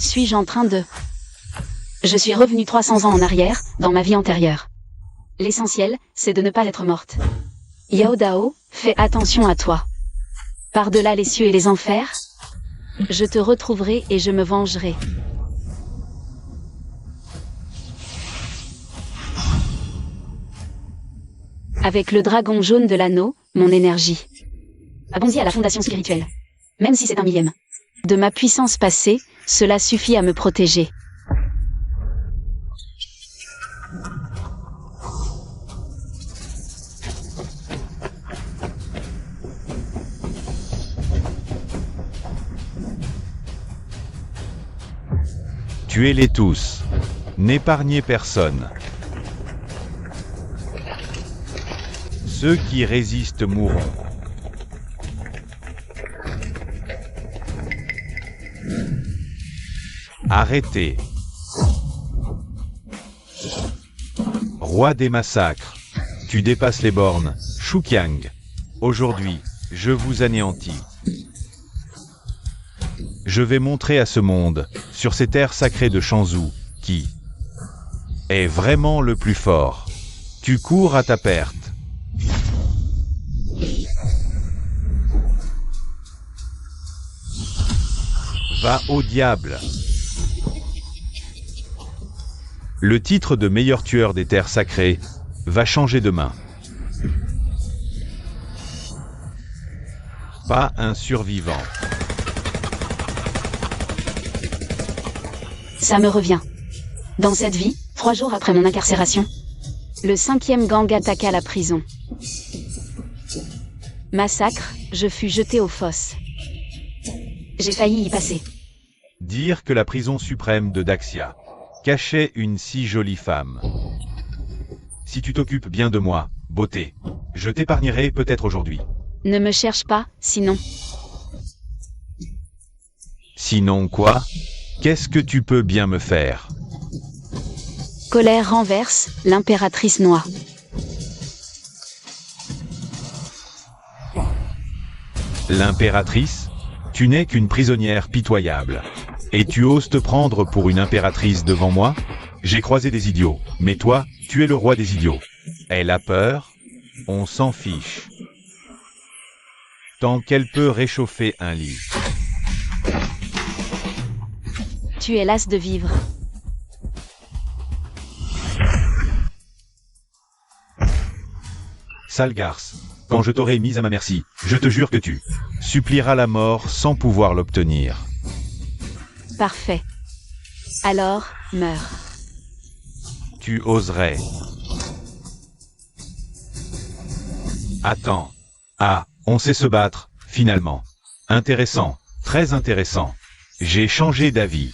Suis-je en train de... Je suis revenue 300 ans en arrière, dans ma vie antérieure. L'essentiel, c'est de ne pas être morte. Yao Dao, fais attention à toi. Par-delà les cieux et les enfers, je te retrouverai et je me vengerai. Avec le dragon jaune de l'anneau, mon énergie. Abondis à la fondation spirituelle. Même si c'est un millième. De ma puissance passée, cela suffit à me protéger. Tuez-les tous. N'épargnez personne. Ceux qui résistent mourront. Arrêtez. Roi des massacres. Tu dépasses les bornes, Shuqiang. Aujourd'hui, je vous anéantis. Je vais montrer à ce monde, sur ces terres sacrées de Shanzhou, qui est vraiment le plus fort. Tu cours à ta perte. Va au diable. Le titre de meilleur tueur des terres sacrées va changer demain. Pas un survivant. Ça me revient. Dans cette vie, 3 jours après mon incarcération, le 5e gang attaqua la prison. Massacre, je fus jeté aux fosses. J'ai failli y passer. Dire que la prison suprême de Daxia cachait une si jolie femme. Si tu t'occupes bien de moi, beauté, je t'épargnerai peut-être aujourd'hui. Ne me cherche pas, sinon... Sinon quoi? Qu'est-ce que tu peux bien me faire? Colère renverse, l'impératrice noie. L'impératrice? Tu n'es qu'une prisonnière pitoyable. Et tu oses te prendre pour une impératrice devant moi? J'ai croisé des idiots, mais toi, tu es le roi des idiots. Elle a peur? On s'en fiche. Tant qu'elle peut réchauffer un lit. Tu es lasse de vivre. Sale garce, quand je t'aurai mise à ma merci, je te jure que tu supplieras la mort sans pouvoir l'obtenir. Parfait. Alors, meurs. Tu oserais. Attends. Ah, on sait se battre, finalement. Intéressant, très intéressant. J'ai changé d'avis.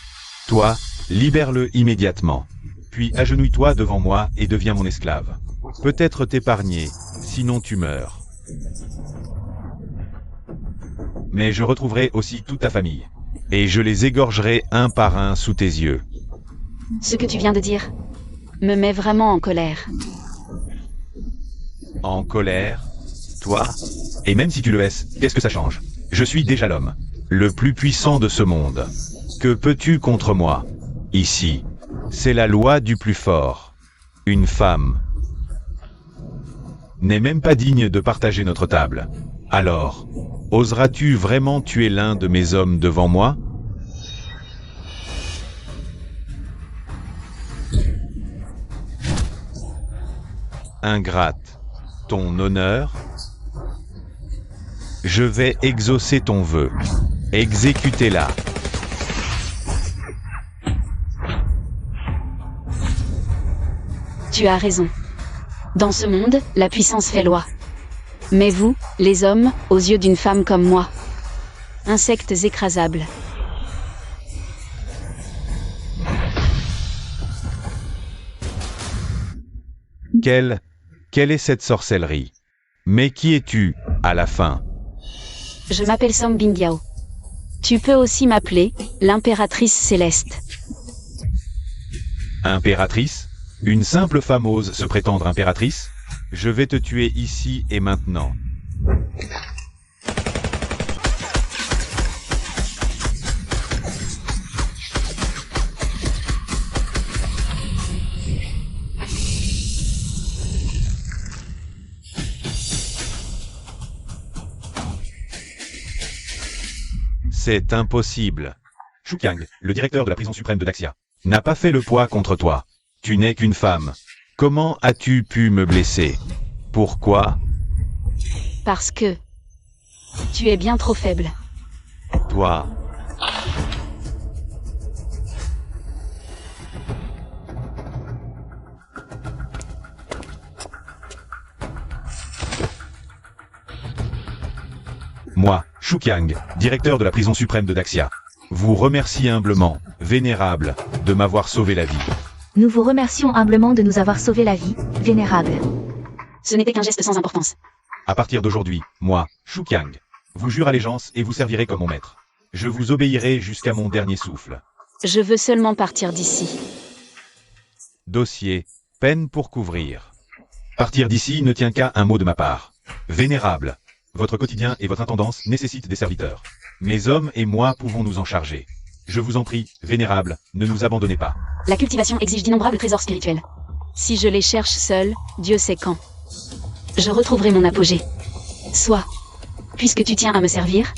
Toi, libère-le immédiatement. Puis agenouille-toi devant moi et deviens mon esclave. Peut-être t'épargner, sinon tu meurs. Mais je retrouverai aussi toute ta famille. Et je les égorgerai un par un sous tes yeux. Ce que tu viens de dire me met vraiment en colère. En colère? Toi? Et même si tu le es, qu'est-ce que ça change? Je suis déjà l'homme, le plus puissant de ce monde. Que peux-tu contre moi? Ici, c'est la loi du plus fort. Une femme n'est même pas digne de partager notre table. Alors, oseras-tu vraiment tuer l'un de mes hommes devant moi? Ingrate, ton honneur? Je vais exaucer ton vœu. Exécutez-la. Tu as raison. Dans ce monde, la puissance fait loi. Mais vous, les hommes, aux yeux d'une femme comme moi, insectes écrasables. Quelle est cette sorcellerie? Mais qui es-tu, à la fin? Je m'appelle Song Bingyao. Tu peux aussi m'appeler l'impératrice céleste. Impératrice? Une simple femme ose se prétendre impératrice? Je vais te tuer ici et maintenant. C'est impossible. Shukyang, le directeur de la prison suprême de Daxia, n'a pas fait le poids contre toi. Tu n'es qu'une femme. Comment as-tu pu me blesser? Pourquoi? Parce que... tu es bien trop faible. Toi. Moi, Shukyang, directeur de la prison suprême de Daxia, vous remercie humblement, vénérable, de m'avoir sauvé la vie. Nous vous remercions humblement de nous avoir sauvé la vie, vénérable. Ce n'était qu'un geste sans importance. À partir d'aujourd'hui, moi, Shukyang, vous jure allégeance et vous servirez comme mon maître. Je vous obéirai jusqu'à mon dernier souffle. Je veux seulement partir d'ici. Dossier, peine pour couvrir. Partir d'ici ne tient qu'à un mot de ma part. Vénérable, votre quotidien et votre intendance nécessitent des serviteurs. Mes hommes et moi pouvons nous en charger. Je vous en prie, vénérable, ne nous abandonnez pas. La cultivation exige d'innombrables trésors spirituels. Si je les cherche seul, Dieu sait quand. Je retrouverai mon apogée. Sois. Puisque tu tiens à me servir,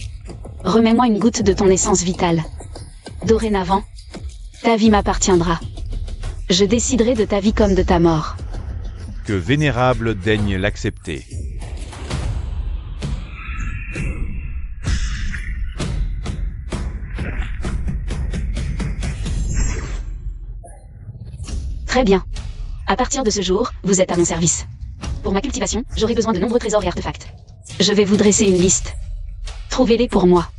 remets-moi une goutte de ton essence vitale. Dorénavant, ta vie m'appartiendra. Je déciderai de ta vie comme de ta mort. Que vénérable daigne l'accepter. Très bien. À partir de ce jour, vous êtes à mon service. Pour ma cultivation, j'aurai besoin de nombreux trésors et artefacts. Je vais vous dresser une liste. Trouvez-les pour moi.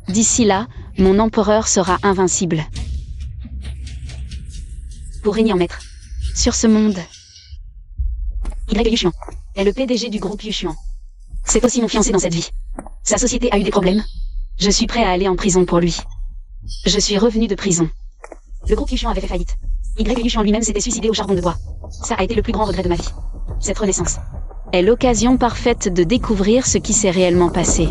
D'ici là, mon empereur sera invincible. Pour régner en maître. Sur ce monde. Y Yushuan est le PDG du groupe Yushuan. C'est aussi mon fiancé dans cette vie. Sa société a eu des problèmes. Je suis prêt à aller en prison pour lui. Je suis revenu de prison. Le groupe Yushuan avait fait faillite. Y Yushuan lui-même s'était suicidé au charbon de bois. Ça a été le plus grand regret de ma vie. Cette renaissance est l'occasion parfaite de découvrir ce qui s'est réellement passé.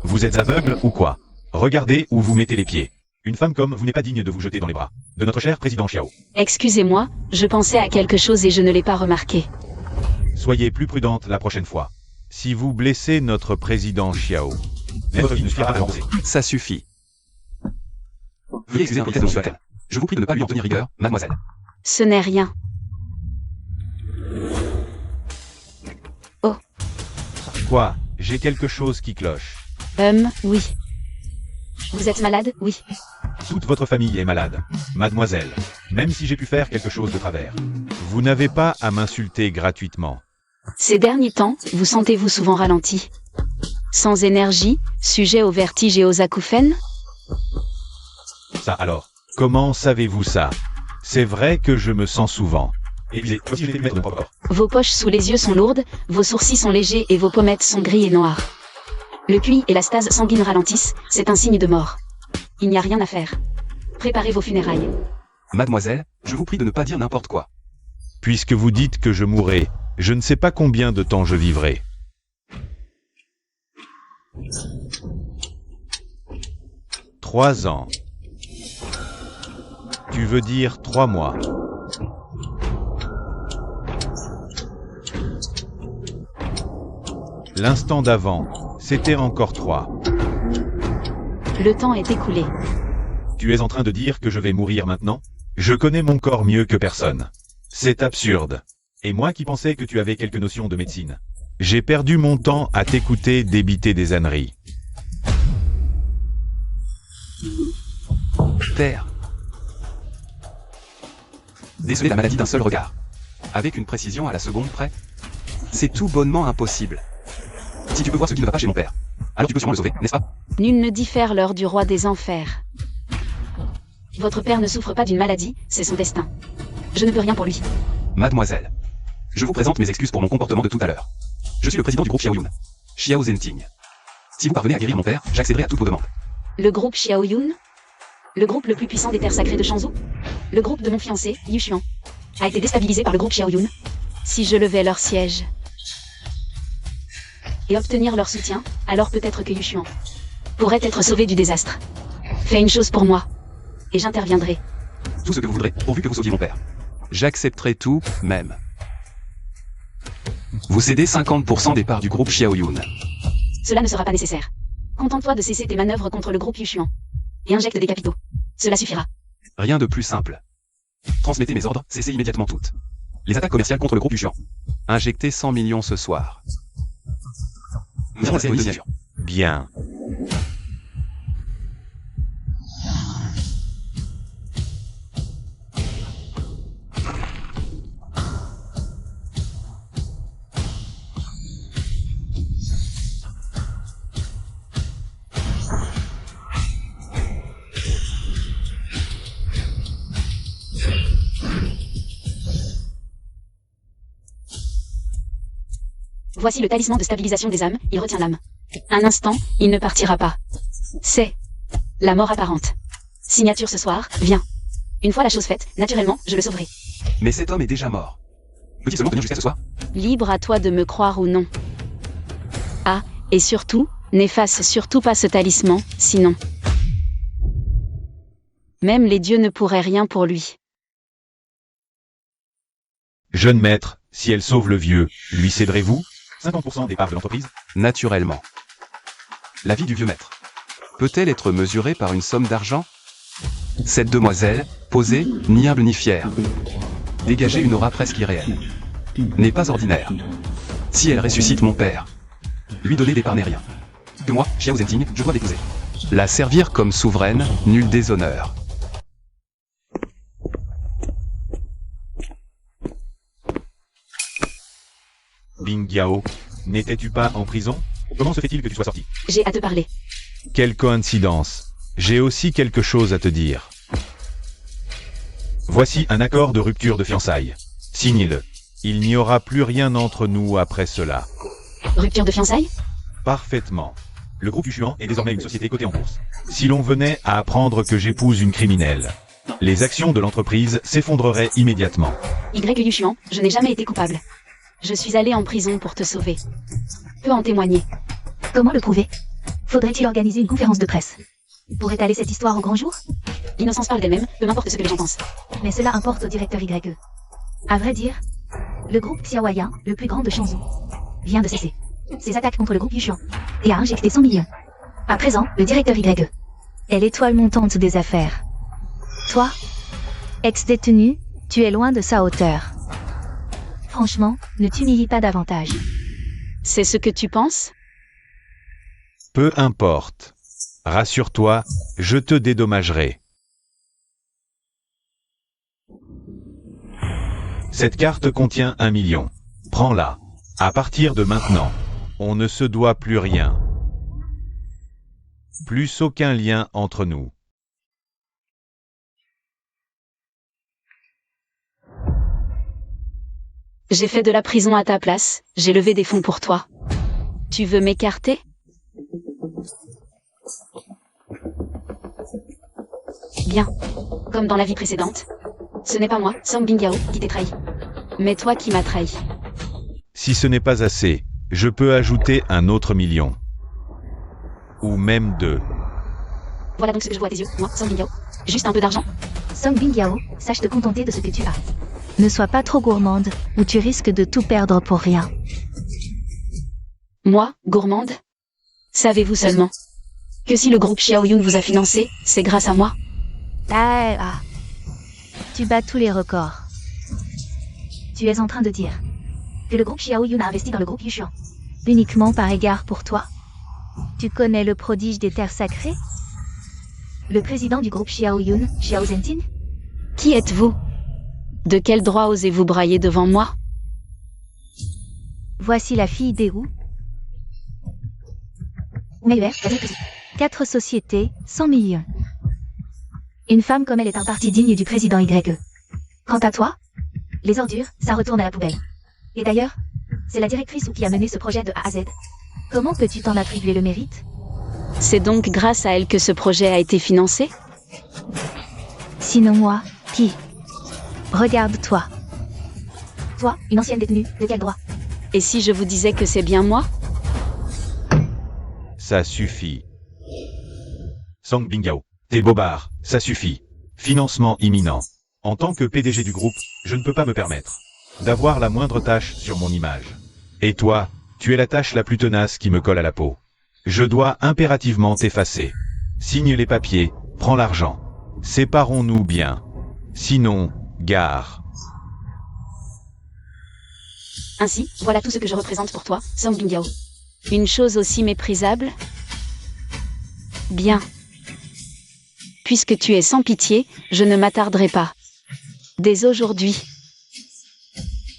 Vous êtes aveugle ou quoi? Regardez où vous mettez les pieds. Une femme comme vous n'est pas digne de vous jeter dans les bras de notre cher président Xiao. Excusez-moi, je pensais à quelque chose et je ne l'ai pas remarqué. Soyez plus prudente la prochaine fois. Si vous blessez notre président Xiao, votre vie ne suffira pas à rembourser. Ça suffit. Veuillez excuser un politesse de monsieur. Je vous prie de ne pas lui en tenir rigueur, mademoiselle. Ce n'est rien. Oh. Quoi? J'ai quelque chose qui cloche. Oui. Vous êtes malade? Oui. Toute votre famille est malade, mademoiselle. Même si j'ai pu faire quelque chose de travers. Vous n'avez pas à m'insulter gratuitement. Ces derniers temps, vous sentez-vous souvent ralenti? Sans énergie, sujet aux vertiges et aux acouphènes? Ça alors, comment savez-vous ça? C'est vrai que je me sens souvent épuisé, comme si j'étais maître de mon propre corps. Vos poches sous les yeux sont lourdes, vos sourcils sont légers et vos pommettes sont gris et noires. Le QI et la stase sanguine ralentissent, c'est un signe de mort. Il n'y a rien à faire. Préparez vos funérailles. Mademoiselle, je vous prie de ne pas dire n'importe quoi. Puisque vous dites que je mourrai, je ne sais pas combien de temps je vivrai. 3 ans. Tu veux dire 3 mois. L'instant d'avant, c'était encore 3. Le temps est écoulé. Tu es en train de dire que je vais mourir maintenant? Je connais mon corps mieux que personne. C'est absurde. Et moi qui pensais que tu avais quelques notions de médecine. J'ai perdu mon temps à t'écouter débiter des âneries. Père. Déceler la maladie d'un seul regard. Avec une précision à la seconde près. C'est tout bonnement impossible. Si tu peux voir ce qui ne va pas chez mon père, alors tu peux sûrement le sauver, n'est-ce pas? Nul ne diffère l'heure du roi des enfers. Votre père ne souffre pas d'une maladie, c'est son destin. Je ne peux rien pour lui. Mademoiselle, je vous présente mes excuses pour mon comportement de tout à l'heure. Je suis le président du groupe Xiaoyun. Xiao Zhenting. Si vous parvenez à guérir mon père, j'accéderai à toutes vos demandes. Le groupe Xiaoyun? Le groupe le plus puissant des terres sacrées de Shanzhou? Le groupe de mon fiancé, Yushuan, a été déstabilisé par le groupe Xiaoyun. Si je levais leur siège et obtenir leur soutien, alors peut-être que Yushuan pourrait être sauvé du désastre. Fais une chose pour moi, et j'interviendrai. Tout ce que vous voudrez, pourvu que vous sauviez mon père. J'accepterai tout, même. Vous cédez 50% des parts du groupe Xiaoyun. Cela ne sera pas nécessaire. Contente-toi de cesser tes manœuvres contre le groupe Yushuan. Et injecte des capitaux. Cela suffira. Rien de plus simple. Transmettez mes ordres, cessez immédiatement toutes. Les attaques commerciales contre le groupe Yushuan. Injectez 100 millions ce soir. Nous allons passer à une deuxième. Bien. Voici le talisman de stabilisation des âmes, il retient l'âme. Un instant, il ne partira pas. C'est la mort apparente. Signature ce soir, viens. Une fois la chose faite, naturellement, je le sauverai. Mais cet homme est déjà mort. Peut-il seulement tenir jusqu'à ce soir? Libre à toi de me croire ou non. Ah, et surtout, n'efface surtout pas ce talisman, sinon. Même les dieux ne pourraient rien pour lui. Jeune maître, si elle sauve le vieux, lui céderez-vous 50% des parts de l'entreprise? Naturellement. La vie du vieux maître. Peut-elle être mesurée par une somme d'argent? Cette demoiselle, posée, ni humble ni fière, dégager une aura presque irréelle, n'est pas ordinaire. Si elle ressuscite mon père, lui donner des parts n'est rien. Que moi, Xiao Zhenting, je dois l'épouser. La servir comme souveraine, nul déshonneur. Bing Yao, n'étais-tu pas en prison? Comment se fait-il que tu sois sorti? J'ai à te parler. Quelle coïncidence. J'ai aussi quelque chose à te dire. Voici un accord de rupture de fiançailles. Signe-le. Il n'y aura plus rien entre nous après cela. Rupture de fiançailles? Parfaitement. Le groupe Yushuan est désormais une société cotée en bourse. Si l'on venait à apprendre que j'épouse une criminelle, les actions de l'entreprise s'effondreraient immédiatement. Y Yushuan, je n'ai jamais été coupable. Je suis allé en prison pour te sauver. Peux en témoigner. Comment le prouver? Faudrait-il organiser une conférence de presse pour étaler cette histoire au grand jour? L'innocence parle d'elle-même, peu m'importe ce que les gens pensent. Mais cela importe au directeur YE. À vrai dire, le groupe Xiaoyan, le plus grand de Shanzhou, vient de cesser ses attaques contre le groupe Yushuan et a injecté 100 millions. À présent, le directeur YE est l'étoile montante des affaires. Toi, ex-détenu, tu es loin de sa hauteur. Franchement, ne t'humilie pas davantage. C'est ce que tu penses? Peu importe. Rassure-toi, je te dédommagerai. Cette carte contient 1 million. Prends-la. À partir de maintenant, on ne se doit plus rien. Plus aucun lien entre nous. J'ai fait de la prison à ta place, j'ai levé des fonds pour toi. Tu veux m'écarter? Bien. Comme dans la vie précédente. Ce n'est pas moi, Song Bingyao, qui t'ai trahi. Mais toi qui m'as trahi. Si ce n'est pas assez, je peux ajouter un autre million. Ou même 2. Voilà donc ce que je vois à tes yeux, moi, Song Bingyao. Juste un peu d'argent. Song Bingyao, sache te contenter de ce que tu as. Ne sois pas trop gourmande, ou tu risques de tout perdre pour rien. Moi, gourmande? Savez-vous seulement que si le groupe Xiaoyun vous a financé, c'est grâce à moi? Tu bats tous les records. Tu es en train de dire que le groupe Xiaoyun a investi dans le groupe Yushuan uniquement par égard pour toi? Tu connais le prodige des terres sacrées? Le président du groupe Xiaoyun, Xiao Zhenting? Qui êtes-vous? De quel droit osez-vous brailler devant moi? Voici la fille des Wu. 4 sociétés, 100 millions. Une femme comme elle est un parti digne du président YE. Quant à toi, les ordures, ça retourne à la poubelle. Et d'ailleurs, c'est la directrice qui a mené ce projet de A à Z. Comment peux-tu t'en attribuer le mérite? C'est donc grâce à elle que ce projet a été financé? Sinon moi, qui? Regarde-toi. Toi, une ancienne détenue, de quel droit? Et si je vous disais que c'est bien moi? Ça suffit. Song Bingyao, t'es bobard, ça suffit. Financement imminent. En tant que PDG du groupe, je ne peux pas me permettre d'avoir la moindre tâche sur mon image. Et toi, tu es la tâche la plus tenace qui me colle à la peau. Je dois impérativement t'effacer. Signe les papiers, prends l'argent. Séparons-nous bien. Sinon, gare. Ainsi, voilà tout ce que je représente pour toi, Song Bingyao. Une chose aussi méprisable? Bien. Puisque tu es sans pitié, je ne m'attarderai pas. Dès aujourd'hui,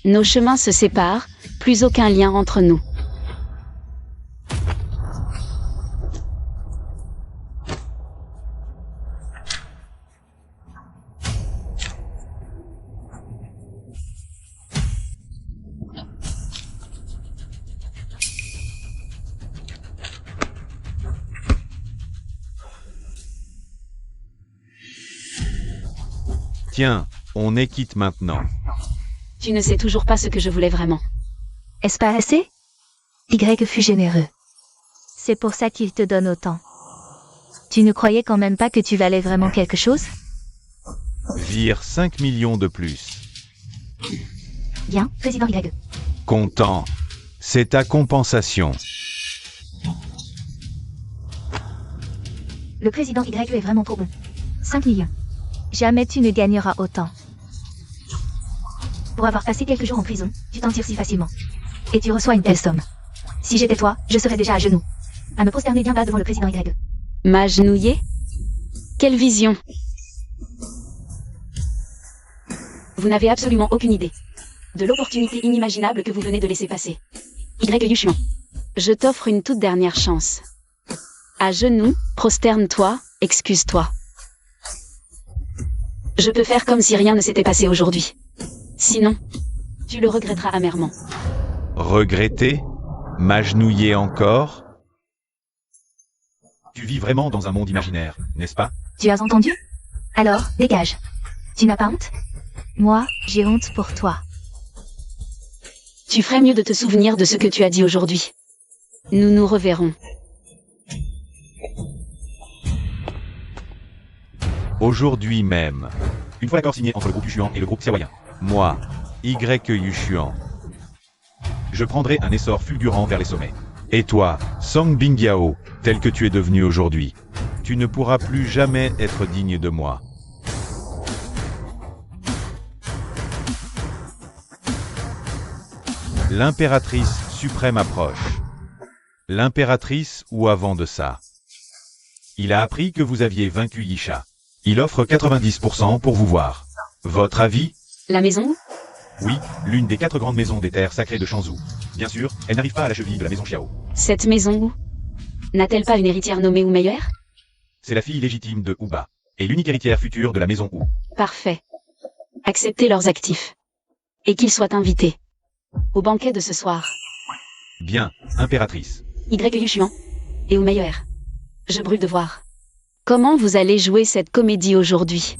nos chemins se séparent, plus aucun lien entre nous. Tiens, on est quitte maintenant. Tu ne sais toujours pas ce que je voulais vraiment. Est-ce pas assez? Y fut généreux. C'est pour ça qu'il te donne autant. Tu ne croyais quand même pas que tu valais vraiment quelque chose? Vire 5 millions de plus. Bien, président Y. Content. C'est ta compensation. Le président Y est vraiment trop bon. 5 millions. Jamais tu ne gagneras autant. Pour avoir passé quelques jours en prison, tu t'en tires si facilement. Et tu reçois une telle somme. Si j'étais toi, je serais déjà à genoux. À me prosterner bien bas devant le président Y. M'agenouiller? Quelle vision! Vous n'avez absolument aucune idée de l'opportunité inimaginable que vous venez de laisser passer. Y Yuchuan. Je t'offre une toute dernière chance. À genoux, prosterne-toi, excuse-toi. Je peux faire comme si rien ne s'était passé aujourd'hui. Sinon, tu le regretteras amèrement. Regretter? M'agenouiller encore? Tu vis vraiment dans un monde imaginaire, n'est-ce pas? Tu as entendu? Alors, dégage. Tu n'as pas honte? Moi, j'ai honte pour toi. Tu ferais mieux de te souvenir de ce que tu as dit aujourd'hui. Nous nous reverrons. Aujourd'hui même. Une fois l'accord signé entre le groupe Yuchuan et le groupe Xiaoyan. Moi, Y Yuchuan. Je prendrai un essor fulgurant vers les sommets. Et toi, Song Bingyao, tel que tu es devenu aujourd'hui, tu ne pourras plus jamais être digne de moi. L'impératrice suprême approche. L'impératrice ou avant de ça. Il a appris que vous aviez vaincu Yisha. Il offre 90% pour vous voir. Votre avis? La maison? Oui, l'une des 4 grandes maisons des terres sacrées de Shanzhou. Bien sûr, elle n'arrive pas à la cheville de la maison Xiao. Cette maison où? N'a-t-elle pas une héritière nommée Wu Meyer? C'est la fille légitime de Uba, et l'unique héritière future de la maison Wu. Parfait. Acceptez leurs actifs. Et qu'ils soient invités. Au banquet de ce soir. Bien, impératrice. Y Yuchuan. Et Wu Meyer. Je brûle de voir. Comment vous allez jouer cette comédie aujourd'hui?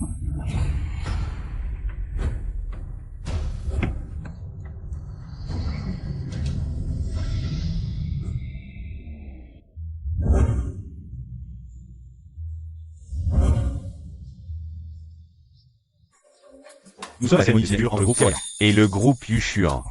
Nous sommes à la cérémonie de signature entre le groupe Xiaoyan et le groupe Yuchuan.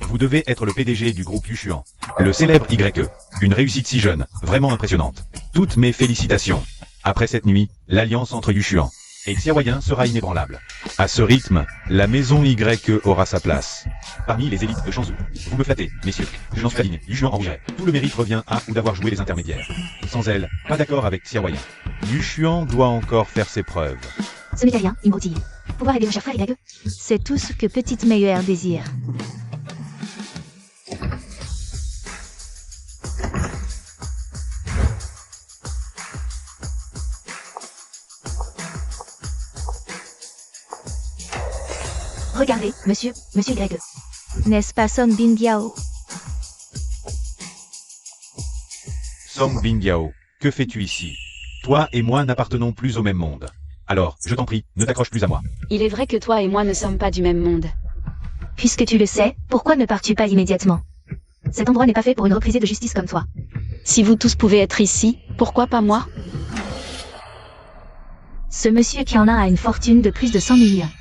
Vous devez être le PDG du groupe Yuchuan. Le célèbre YE. Une réussite si jeune, vraiment impressionnante. Toutes mes félicitations. Après cette nuit, l'alliance entre Yuchuan et Xiaoyan sera inébranlable. À ce rythme, la maison YE aura sa place. Parmi les élites de Shanzhou. Vous me flattez, messieurs. Je n'en suis pas digne. Yuchuan en rougerait. Tout le mérite revient à ou d'avoir joué les intermédiaires. Sans elle, pas d'accord avec Xiaoyan. Yuchuan doit encore faire ses preuves. Ce n'est qu'à rien, il m'autille. Pouvoir aider mon cher frère Y. C'est tout ce que Petite Meyer désire. Regardez, monsieur Y. N'est-ce pas Song Bingyao? Song Bingyao, que fais-tu ici? Toi et moi n'appartenons plus au même monde. Alors, je t'en prie, ne t'accroche plus à moi. Il est vrai que toi et moi ne sommes pas du même monde. Puisque tu le sais, pourquoi ne pars-tu pas immédiatement? Cet endroit n'est pas fait pour une reprisée de justice comme toi. Si vous tous pouvez être ici, pourquoi pas moi? Ce monsieur qui en a une fortune de plus de 100 millions.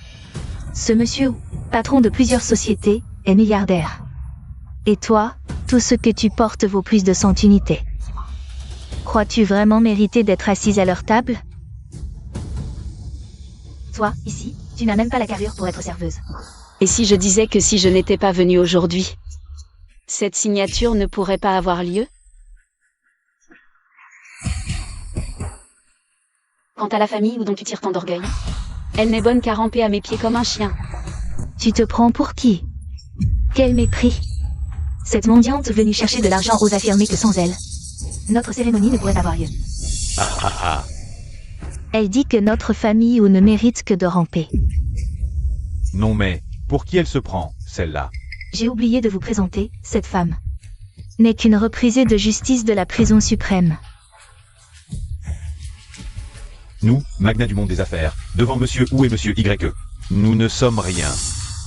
Ce monsieur, patron de plusieurs sociétés, est milliardaire. Et toi, tout ce que tu portes vaut plus de 100 unités. Crois-tu vraiment mériter d'être assise à leur table? Toi, ici, tu n'as même pas la carrure pour être serveuse. Et si je disais que si je n'étais pas venue aujourd'hui, cette signature ne pourrait pas avoir lieu? Quant à la famille où dont tu tires tant d'orgueil, elle n'est bonne qu'à ramper à mes pieds comme un chien. Tu te prends pour qui? Quel mépris! Cette mendiante venue chercher de l'argent ose affirmer que sans elle, notre cérémonie ne pourrait avoir lieu. Ah ah ah. Elle dit que notre famille ou ne mérite que de ramper. Non mais, pour qui elle se prend, celle-là? J'ai oublié de vous présenter, cette femme n'est qu'une reprisée de justice de la prison suprême. Nous, magnats du monde des affaires, devant monsieur ou et monsieur YE. Nous ne sommes rien.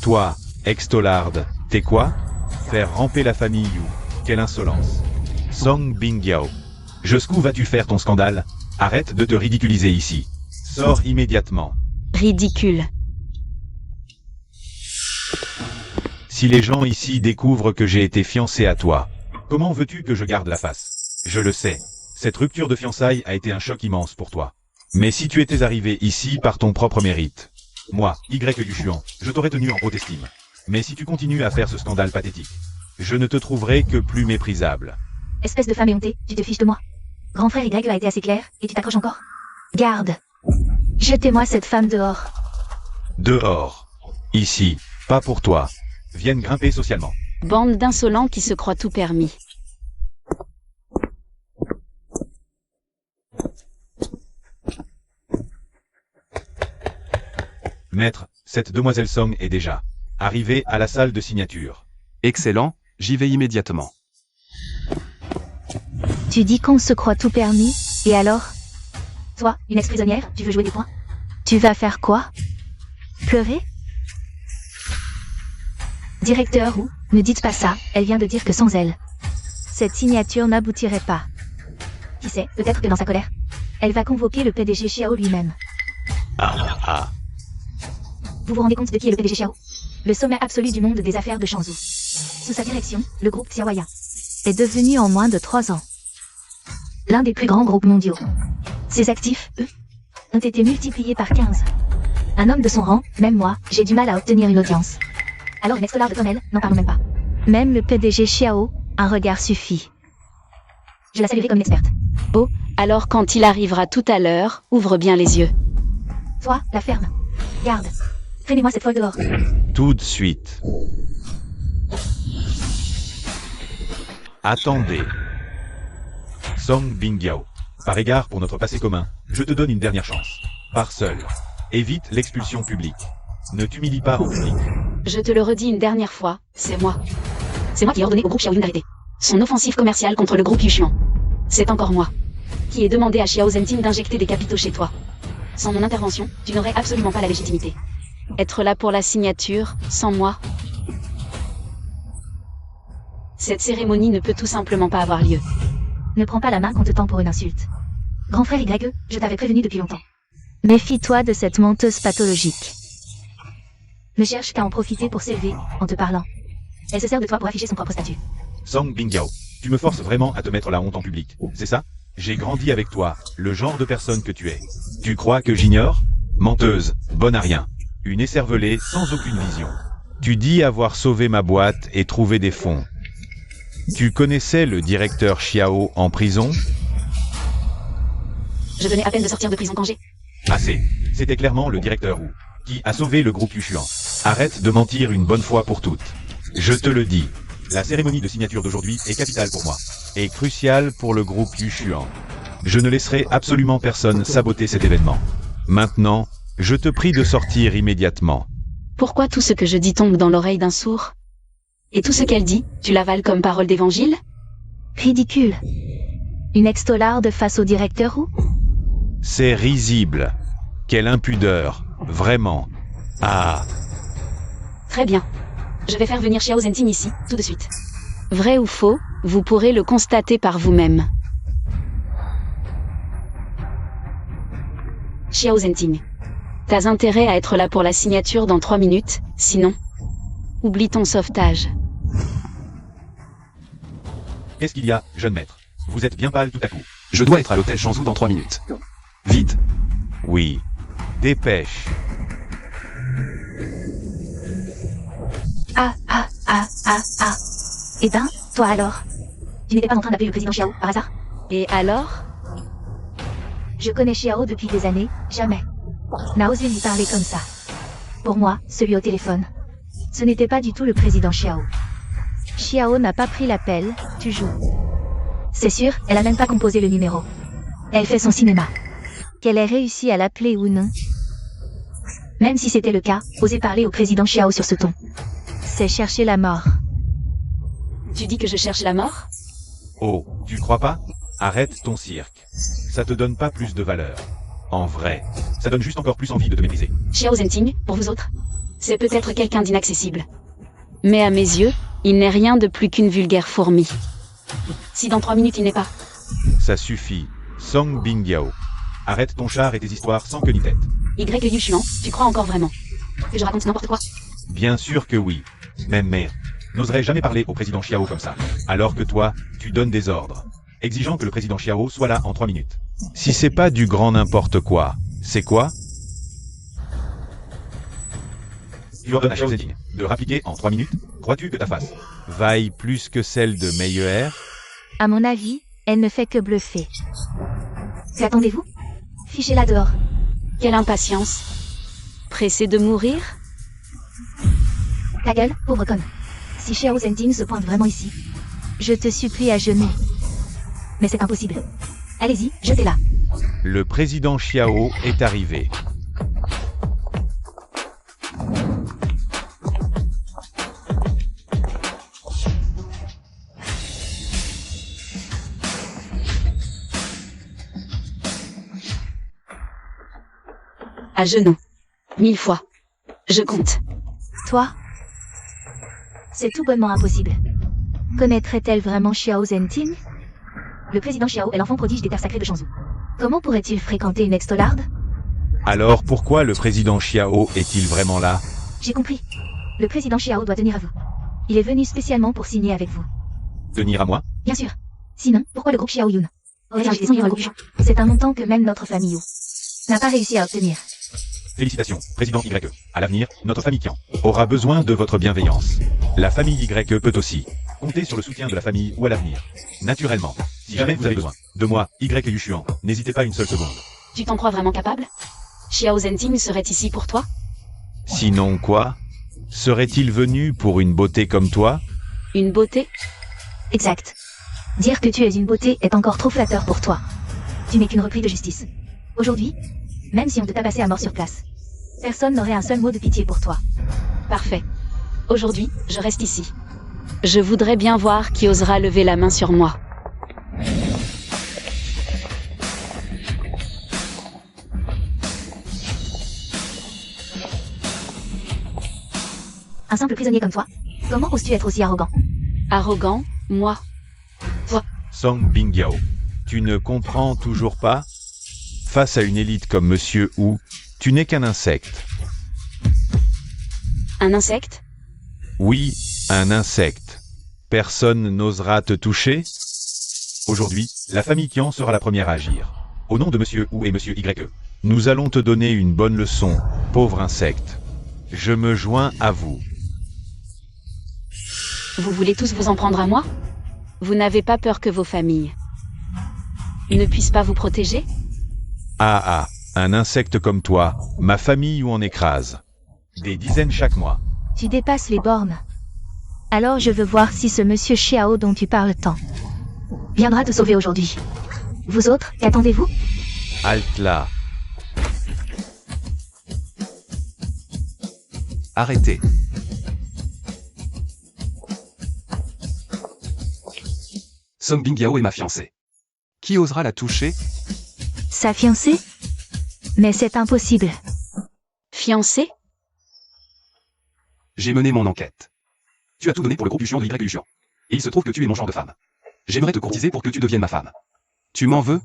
Toi, ex-Tollard, t'es quoi? Faire ramper la famille Yu. Quelle insolence. Song Bingyao. Jusqu'où vas-tu faire ton scandale? Arrête de te ridiculiser ici. Sors immédiatement. Ridicule. Si les gens ici découvrent que j'ai été fiancé à toi, comment veux-tu que je garde la face? Je le sais. Cette rupture de fiançailles a été un choc immense pour toi. Mais si tu étais arrivé ici par ton propre mérite, moi, Y Yuchuan, je t'aurais tenu en haute estime. Mais si tu continues à faire ce scandale pathétique, je ne te trouverai que plus méprisable. Espèce de femme éhontée, tu te fiches de moi. Grand frère Y a été assez clair, et tu t'accroches encore? Garde! Jetez-moi cette femme dehors. Dehors. Ici, pas pour toi. Viennent grimper socialement. Bande d'insolents qui se croient tout permis. Maître, cette demoiselle Song est déjà arrivée à la salle de signature. Excellent, j'y vais immédiatement. Tu dis qu'on se croit tout permis, et alors? Toi, une ex-prisonnière, tu veux jouer des points? Tu vas faire quoi? Pleurer? Directeur ou, ne dites pas ça, elle vient de dire que sans elle, cette signature n'aboutirait pas. Qui sait, peut-être que dans sa colère, elle va convoquer le PDG Xiao lui-même. Ah ah. Vous vous rendez compte de qui est le PDG Xiao? Le sommet absolu du monde des affaires de Shangzhou. Sous sa direction, le groupe Xiaoya est devenu en moins de 3 ans l'un des plus grands groupes mondiaux. Ses actifs, eux, ont été multipliés par 15. Un homme de son rang, même moi, j'ai du mal à obtenir une audience. Alors une ex-Tollard comme elle, n'en parlons même pas. Même le PDG Xiao, un regard suffit. Je la saluerai comme une experte. Oh, alors quand il arrivera tout à l'heure, ouvre bien les yeux. Toi, la ferme. Garde. Traînez-moi cette folle dehors. Tout de suite. Attendez. Song Bingyao. Par égard pour notre passé commun, je te donne une dernière chance. Pars seul. Évite l'expulsion publique. Ne t'humilie pas en public. Je te le redis une dernière fois, c'est moi. C'est moi qui ai ordonné au groupe Xiaoyun d'arrêter son offensive commerciale contre le groupe Yuchuan. C'est encore moi qui ai demandé à Xiao Zhentin d'injecter des capitaux chez toi. Sans mon intervention, tu n'aurais absolument pas la légitimité. Être là pour la signature, sans moi. Cette cérémonie ne peut tout simplement pas avoir lieu. Ne prends pas la main qu'on te tend pour une insulte. Grand frère YE, je t'avais prévenu depuis longtemps. Méfie-toi de cette menteuse pathologique. Ne cherche qu'à en profiter pour s'élever, en te parlant. Elle se sert de toi pour afficher son propre statut. Song Bingyao, tu me forces vraiment à te mettre la honte en public, c'est ça? J'ai grandi avec toi, le genre de personne que tu es. Tu crois que j'ignore? Menteuse, bonne à rien. Une écervelée sans aucune vision. Tu dis avoir sauvé ma boîte et trouvé des fonds. Tu connaissais le directeur Xiao en prison? Je venais à peine de sortir de prison congé. Assez. C'était clairement le directeur Wu, qui a sauvé le groupe Yuchuan. Arrête de mentir une bonne fois pour toutes. Je te le dis. La cérémonie de signature d'aujourd'hui est capitale pour moi. Et cruciale pour le groupe Yuchuan. Je ne laisserai absolument personne saboter cet événement. Maintenant, je te prie de sortir immédiatement. Pourquoi tout ce que je dis tombe dans l'oreille d'un sourd? Et tout ce qu'elle dit, tu l'avales comme parole d'évangile? Ridicule. Une ex-Tollard face au directeur ou? C'est risible. Quelle impudeur. Vraiment. Ah. Très bien. Je vais faire venir Xiao Zhentin ici, tout de suite. Vrai ou faux, vous pourrez le constater par vous-même. Xiao Zhentin. T'as intérêt à être là pour la signature dans 3 minutes, sinon, oublie ton sauvetage. Qu'est-ce qu'il y a, jeune maître? Vous êtes bien pâle tout à coup. Je dois être à l'hôtel Shanzhou dans 3 minutes. Vite. Oui. Dépêche. Ah. Eh ben, toi alors? Tu n'étais pas en train d'appeler le président Xiao, par hasard? Et alors? Je connais Xiao depuis des années, jamais. N'a osé lui parler comme ça. Pour moi, celui au téléphone, ce n'était pas du tout le président Xiao. Xiao n'a pas pris l'appel, tu joues. C'est sûr, elle a même pas composé le numéro. Elle fait son cinéma. Qu'elle ait réussi à l'appeler ou non. Même si c'était le cas, oser parler au président Xiao sur ce ton, c'est chercher la mort. Tu dis que je cherche la mort? Oh, tu crois pas? Arrête ton cirque. Ça te donne pas plus de valeur. En vrai, ça donne juste encore plus envie de te mépriser. Xiao Zhenting, pour vous autres, c'est peut-être quelqu'un d'inaccessible. Mais à mes yeux, il n'est rien de plus qu'une vulgaire fourmi. Si dans 3 minutes il n'est pas... Ça suffit. Song Bingyao. Arrête ton char et tes histoires sans queue ni tête. Y Yushuan, tu crois encore vraiment que je raconte n'importe quoi? Bien sûr que oui. Même mère n'oserait jamais parler au président Xiao comme ça. Alors que toi, tu donnes des ordres, exigeant que le président Xiao soit là en 3 minutes. Si c'est pas du grand n'importe quoi, c'est quoi? Tu ordonnes à Xiao Zhenting de rappliquer en 3 minutes? Crois-tu que ta face vaille plus que celle de Meyer? À mon avis, elle ne fait que bluffer. Qu'attendez-vous? Fichez-la dehors. Quelle impatience. Pressé de mourir? Ta gueule, pauvre conne. Si Xiao Zhenting se pointe vraiment ici, je te supplie à genoux. Mais c'est impossible. Allez-y, jetez-la. Le président Xiao est arrivé. À genoux. 1000 fois. Je compte. Toi? C'est tout bonnement impossible. Connaîtrait-elle vraiment Xiao Zhenting? Le président Xiao est l'enfant prodige des terres sacrées de Shanzhou. Comment pourrait-il fréquenter une extolarde? Alors pourquoi le président Xiao est-il vraiment là? J'ai compris. Le président Xiao doit tenir à vous. Il est venu spécialement pour signer avec vous. Tenir à moi? Bien sûr. Sinon, pourquoi le groupe Xiao Yun aurait injecté 100 millions dans le groupe Yuan? C'est un montant que même notre famille Yu n'a pas réussi à obtenir. Félicitations, président YE. À l'avenir, notre famille Qian aura besoin de votre bienveillance. La famille YE peut aussi compter sur le soutien de la famille ou à l'avenir. Naturellement, si jamais vous avez besoin de moi, YE Yushuan, n'hésitez pas une seule seconde. Tu t'en crois vraiment capable? Xiao Zhenting serait ici pour toi? Sinon quoi? Serait-il venu pour une beauté comme toi? Une beauté? Exact. Dire que tu es une beauté est encore trop flatteur pour toi. Tu n'es qu'une reprise de justice. Aujourd'hui, même si on te tabassait à mort sur place, personne n'aurait un seul mot de pitié pour toi. Parfait. Aujourd'hui, je reste ici. Je voudrais bien voir qui osera lever la main sur moi. Un simple prisonnier comme toi, comment oses-tu être aussi arrogant? Arrogant, moi? Song Bingyao, tu ne comprends toujours pas? Face à une élite comme Monsieur Wu, tu n'es qu'un insecte. Un insecte? Oui, un insecte. Personne n'osera te toucher? Aujourd'hui, la famille Qian sera la première à agir. Au nom de Monsieur Wu et Monsieur YE, nous allons te donner une bonne leçon, pauvre insecte. Je me joins à vous. Vous voulez tous vous en prendre à moi? Vous n'avez pas peur que vos familles ne puissent pas vous protéger? Ah, un insecte comme toi, ma famille ou en écrase. Des dizaines chaque mois. Tu dépasses les bornes. Alors je veux voir si ce monsieur Xiao dont tu parles tant viendra te sauver aujourd'hui. Vous autres, qu'attendez-vous? Halte là. Arrêtez. Song Bingyao est ma fiancée. Qui osera la toucher? Sa fiancée? Mais c'est impossible. Fiancé? J'ai mené mon enquête. Tu as tout donné pour le groupe Yushuan de YE Yushuan. Et il se trouve que tu es mon genre de femme. J'aimerais te courtiser pour que tu deviennes ma femme. Tu m'en veux?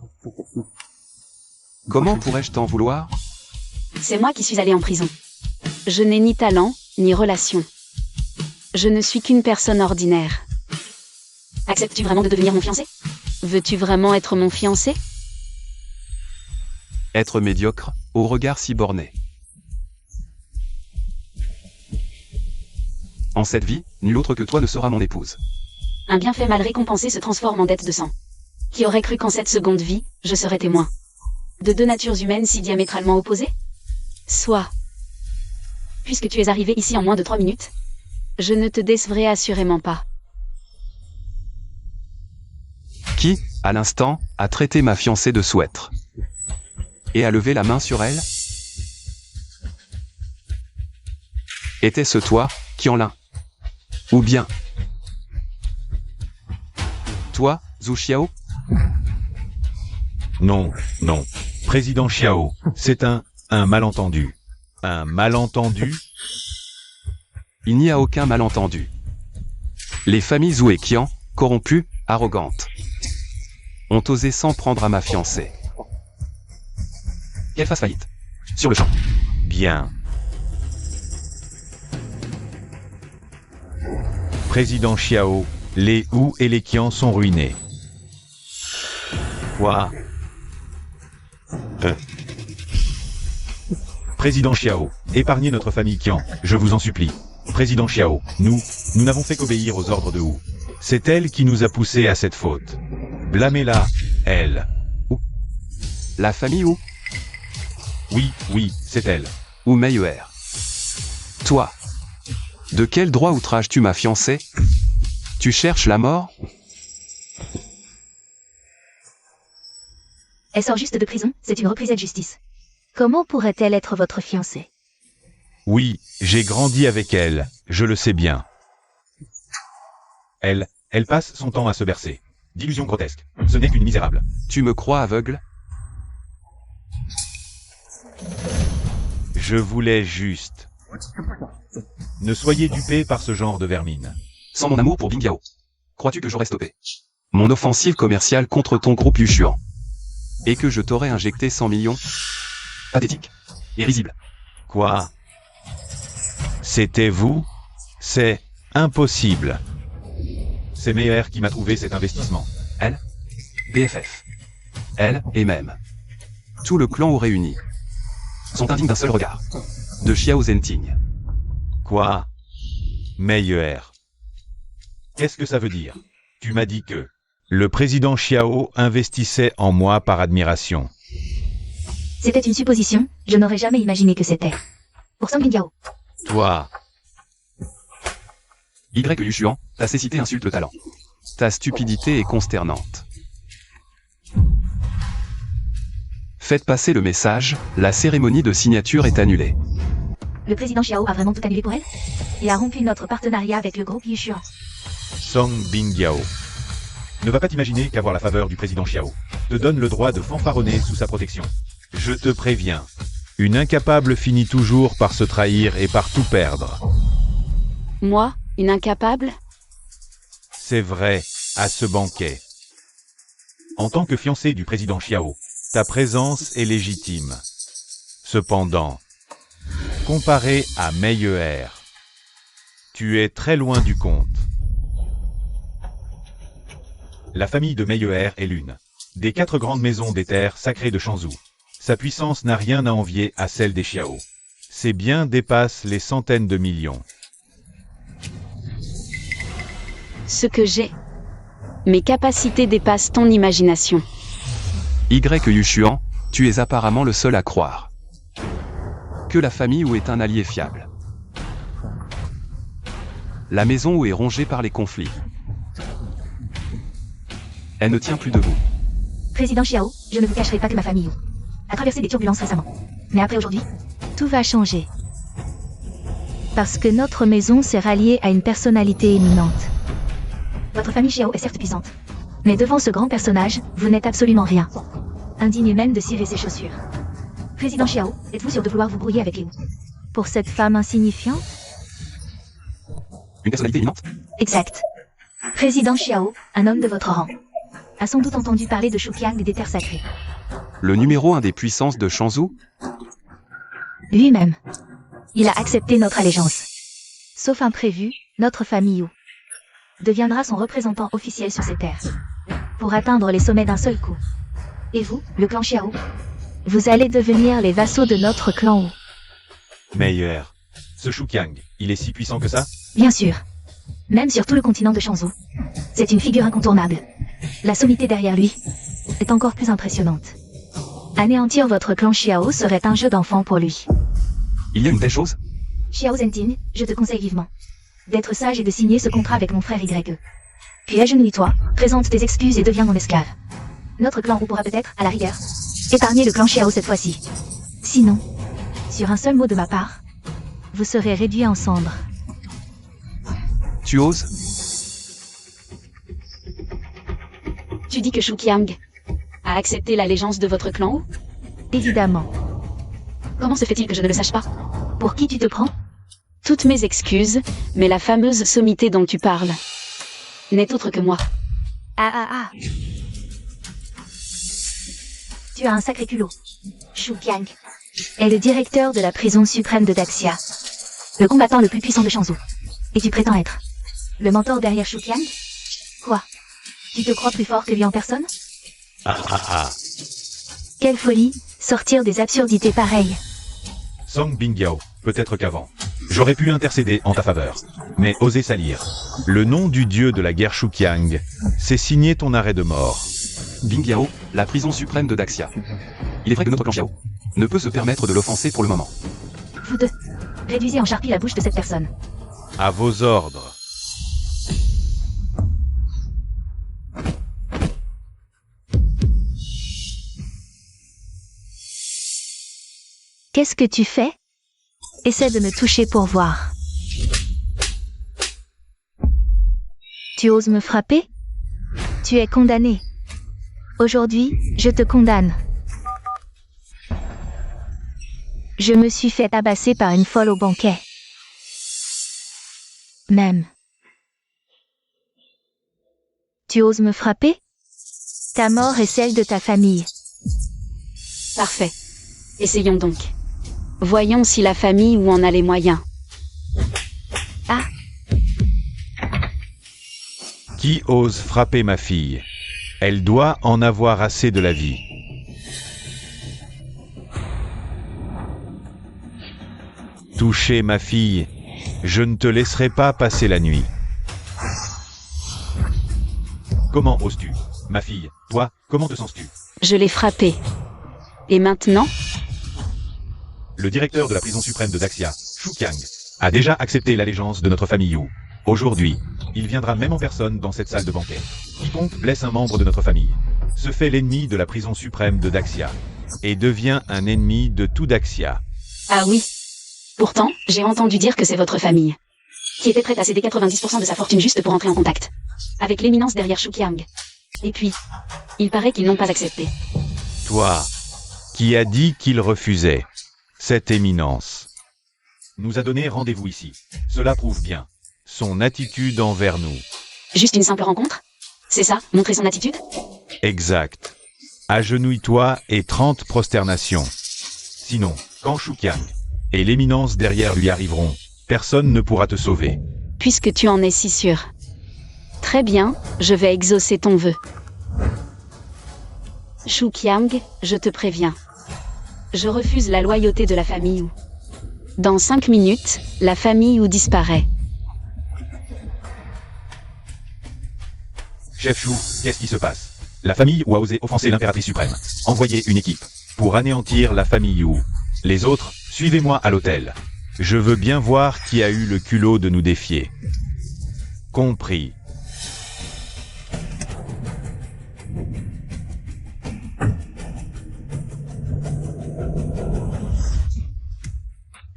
Comment pourrais-je t'en vouloir? C'est moi qui suis allé en prison. Je n'ai ni talent, ni relation. Je ne suis qu'une personne ordinaire. Acceptes-tu vraiment de devenir mon fiancé? Veux-tu vraiment être mon fiancé? Être médiocre, au regard si borné. En cette vie, nul autre que toi ne sera mon épouse. Un bienfait mal récompensé se transforme en dette de sang. Qui aurait cru qu'en cette seconde vie, je serais témoin de deux natures humaines si diamétralement opposées? Soit. Puisque tu es arrivé ici en moins de 3 minutes, je ne te décevrai assurément pas. Qui, à l'instant, a traité ma fiancée de souêtre et a levé la main sur elle? Était-ce toi, Qianlin? Ou bien toi, Zhu Xiao? Non, non. Président Xiao, c'est un malentendu. Un malentendu? Il n'y a aucun malentendu. Les familles Zhu et Qian, corrompues, arrogantes, ont osé s'en prendre à ma fiancée. Qu'elle fasse faillite. Sur le champ. Bien. Président Xiao, les Hu et les Qian sont ruinés. Quoi? Président Xiao, épargnez notre famille Qian, je vous en supplie. Président Xiao, nous n'avons fait qu'obéir aux ordres de Hu. C'est elle qui nous a poussés à cette faute. Blâmez-la, elle. La famille Hu? Oui, c'est elle. Ou Meyer. Toi. De quel droit outrages-tu ma fiancée? Tu cherches la mort? Elle sort juste de prison, c'est une reprisée de justice. Comment pourrait-elle être votre fiancée? Oui, j'ai grandi avec elle, je le sais bien. Elle passe son temps à se bercer. D'illusions grotesques. Ce n'est qu'une misérable. Tu me crois aveugle? Je voulais juste. Ne soyez dupés par ce genre de vermine. Sans mon amour pour Bingyao, crois-tu que j'aurais stoppé mon offensive commerciale contre ton groupe Yushuan? Et que je t'aurais injecté 100 millions? Pathétique. Et risible. Quoi? C'était vous? C'est impossible. C'est Meyer qui m'a trouvé cet investissement. Elle? BFF. Elle, et même tout le clan au réuni, sont indignes d'un seul regard. De Xiao Zhenting. Quoi? Meyer. Qu'est-ce que ça veut dire? Tu m'as dit que le président Xiao investissait en moi par admiration. C'était une supposition, je n'aurais jamais imaginé que c'était. Pour Song Bingyao. Toi, Y. Yushuan, ta cécité insulte le talent. Ta stupidité est consternante. Faites passer le message, la cérémonie de signature est annulée. Le président Xiao a vraiment tout annulé pour elle? Et a rompu notre partenariat avec le groupe Yushuan. Song Bingyao. Ne va pas t'imaginer qu'avoir la faveur du président Xiao te donne le droit de fanfaronner sous sa protection. Je te préviens. Une incapable finit toujours par se trahir et par tout perdre. Moi, une incapable? C'est vrai, à ce banquet. En tant que fiancé du président Xiao, ta présence est légitime. Cependant, comparé à Meyer, tu es très loin du compte. La famille de Meyer est l'une des 4 grandes maisons des terres sacrées de Shanzhou. Sa puissance n'a rien à envier à celle des Xiao. Ses biens dépassent les centaines de millions. Ce que j'ai. Mes capacités dépassent ton imagination. Y. Yushuan, tu es apparemment le seul à croire que la famille Wu est un allié fiable. La maison Wu est rongée par les conflits. Elle ne tient plus debout. Président Xiao, je ne vous cacherai pas que ma famille Wu a traversé des turbulences récemment. Mais après aujourd'hui, tout va changer. Parce que notre maison s'est ralliée à une personnalité éminente. Votre famille Xiao est certes puissante. Mais devant ce grand personnage, vous n'êtes absolument rien. Indigne même de cirer ses chaussures. Président Xiao, êtes-vous sûr de vouloir vous brouiller avec les Wu? Pour cette femme insignifiante? Une personnalité éminente? Exact. Président Xiao, un homme de votre rang, a sans doute entendu parler de Shuqiang et des terres sacrées. Le numéro 1 des puissances de Shanzhou? Lui-même. Il a accepté notre allégeance. Sauf imprévu, notre famille Wu deviendra son représentant officiel sur ces terres, pour atteindre les sommets d'un seul coup. Et vous, le clan Xiao, vous allez devenir les vassaux de notre clan Wu. Meilleur. Ce Shuqiang, il est si puissant que ça? Bien sûr. Même sur tout le continent de Shanzhou. C'est une figure incontournable. La sommité derrière lui est encore plus impressionnante. Anéantir votre clan Xiao serait un jeu d'enfant pour lui. Il y a une telle chose? Xiao Zhenting, je te conseille vivement d'être sage et de signer ce contrat avec mon frère YE. Puis agenouille-toi, présente tes excuses et deviens mon esclave. Notre clan Wu pourra peut-être, à la rigueur, épargner le clan Xiao cette fois-ci. Sinon, sur un seul mot de ma part, vous serez réduit en cendres. Tu oses? Tu dis que Shuqiang a accepté l'allégeance de votre clan Wu? Évidemment. Comment se fait-il que je ne le sache pas? Pour qui tu te prends? Toutes mes excuses, mais la fameuse sommité dont tu parles n'est autre que moi. Ah. Tu as un sacré culot. Shuqiang est le directeur de la prison suprême de Daxia, le combattant le plus puissant de Shanzhou. Et tu prétends être le mentor derrière Shuqiang? Quoi? Tu te crois plus fort que lui en personne? Quelle folie, sortir des absurdités pareilles. Song Bingyao, peut-être qu'avant, j'aurais pu intercéder en ta faveur. Mais oser salir le nom du dieu de la guerre Shuqiang, c'est signer ton arrêt de mort. Bingyao, la prison suprême de Daxia. Il est vrai que notre clan Xiao ne peut se permettre de l'offenser pour le moment. Vous deux, réduisez en charpie la bouche de cette personne. À vos ordres. Qu'est-ce que tu fais? Essaie de me toucher pour voir. Tu oses me frapper? Tu es condamné. Aujourd'hui, je te condamne. Je me suis fait tabasser par une folle au banquet. Même. Tu oses me frapper? Ta mort est celle de ta famille. Parfait. Essayons donc. Voyons si la famille ou en a les moyens. Ah, Qui ose frapper ma fille? Elle doit en avoir assez de la vie. Toucher ma fille, je ne te laisserai pas passer la nuit. Comment oses-tu, ma fille? Toi, comment te sens-tu? Je l'ai frappé. Et maintenant? Le directeur de la prison suprême de Daxia, Shuqiang, a déjà accepté l'allégeance de notre famille Wu. Aujourd'hui, il viendra même en personne dans cette salle de banquet. Quiconque blesse un membre de notre famille se fait l'ennemi de la prison suprême de Daxia et devient un ennemi de tout Daxia. Ah oui. Pourtant, j'ai entendu dire que c'est votre famille qui était prête à céder 90% de sa fortune juste pour entrer en contact avec l'éminence derrière Shuqiang. Et puis, il paraît qu'ils n'ont pas accepté. Toi, qui as dit qu'il refusait cette éminence, nous a donné rendez-vous ici. Cela prouve bien son attitude envers nous. Juste une simple rencontre? C'est ça, montrer son attitude? Exact. Agenouille-toi et 30 prosternations. Sinon, quand Shuqiang et l'éminence derrière lui arriveront, personne ne pourra te sauver. Puisque tu en es si sûr. Très bien, je vais exaucer ton vœu. Shuqiang, je te préviens. Je refuse la loyauté de la famille Wu. Dans 5 minutes, la famille Wu disparaît. Chef Shu, qu'est-ce qui se passe? La famille Wu a osé offenser l'impératrice suprême. Envoyez une équipe pour anéantir la famille Wu. Les autres, suivez-moi à l'hôtel. Je veux bien voir qui a eu le culot de nous défier. Compris.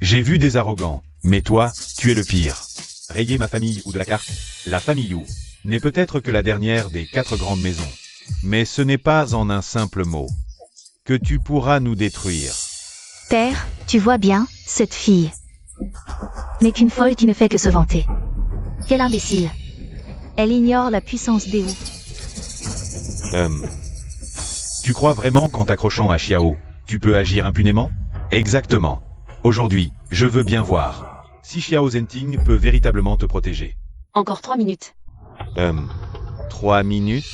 J'ai vu des arrogants, mais toi, tu es le pire. Rayer ma famille ou de la carte, la famille Wu n'est peut-être que la dernière des 4 grandes maisons. Mais ce n'est pas en un simple mot que tu pourras nous détruire. père, tu vois bien, cette fille n'est qu'une folle qui ne fait que se vanter. Quel imbécile. Elle ignore la puissance des Wu. Tu crois vraiment qu'en t'accrochant à Xiao, tu peux agir impunément? Exactement. Aujourd'hui, je veux bien voir si Xiao Zhenting peut véritablement te protéger. Encore 3 minutes. 3 minutes.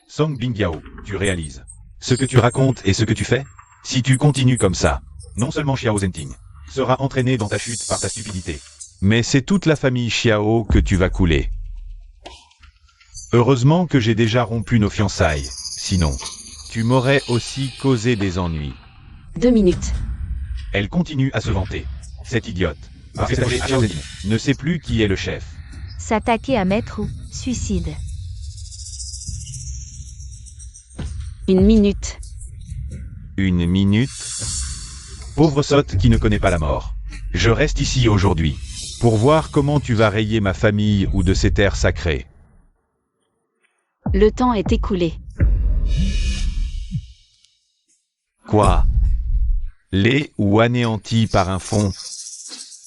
Song Bingyao, tu réalises ce que tu racontes et ce que tu fais? Si tu continues comme ça, non seulement Xiao Zhenting sera entraîné dans ta chute par ta stupidité, mais c'est toute la famille Xiao que tu vas couler. Heureusement que j'ai déjà rompu nos fiançailles, sinon, tu m'aurais aussi causé des ennuis. 2 minutes. Elle continue à se vanter. Cette idiote, parce que Xiao Zhenting ne sait plus qui est le chef. S'attaquer à maître ou suicide. 1 minute. 1 minute. Pauvre sotte qui ne connaît pas la mort. Je reste ici aujourd'hui, pour voir comment tu vas rayer ma famille ou de ses terres sacrées. Le temps est écoulé. Quoi? Laid ou anéanti par un fond?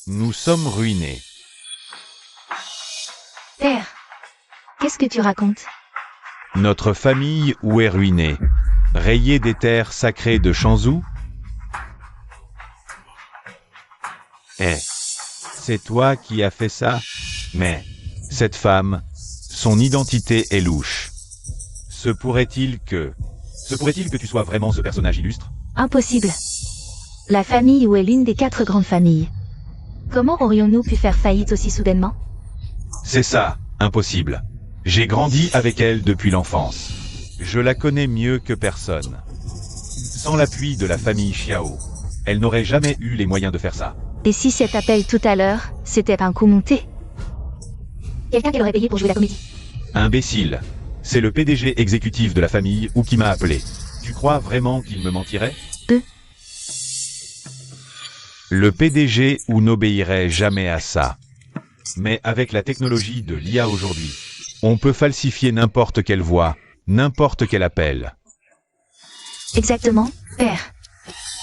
Nous sommes ruinés. Père, qu'est-ce que tu racontes? Notre famille où est ruinée? Rayée des terres sacrées de Shanzhou? C'est toi qui as fait ça? Mais, cette femme, son identité est louche. Se pourrait-il que tu sois vraiment ce personnage illustre? Impossible. La famille Wu est l'une des 4 grandes familles. Comment aurions-nous pu faire faillite aussi soudainement? C'est ça, impossible. J'ai grandi avec elle depuis l'enfance. Je la connais mieux que personne. Sans l'appui de la famille Xiao, elle n'aurait jamais eu les moyens de faire ça. Et si cet appel tout à l'heure, c'était un coup monté? Quelqu'un qu'elle aurait payé pour jouer la comédie. Imbécile. C'est le PDG exécutif de la famille ou qui m'a appelé. Tu crois vraiment qu'il me mentirait? Le PDG ou n'obéirait jamais à ça. Mais avec la technologie de l'IA aujourd'hui, on peut falsifier n'importe quelle voix, n'importe quel appel. Exactement, père.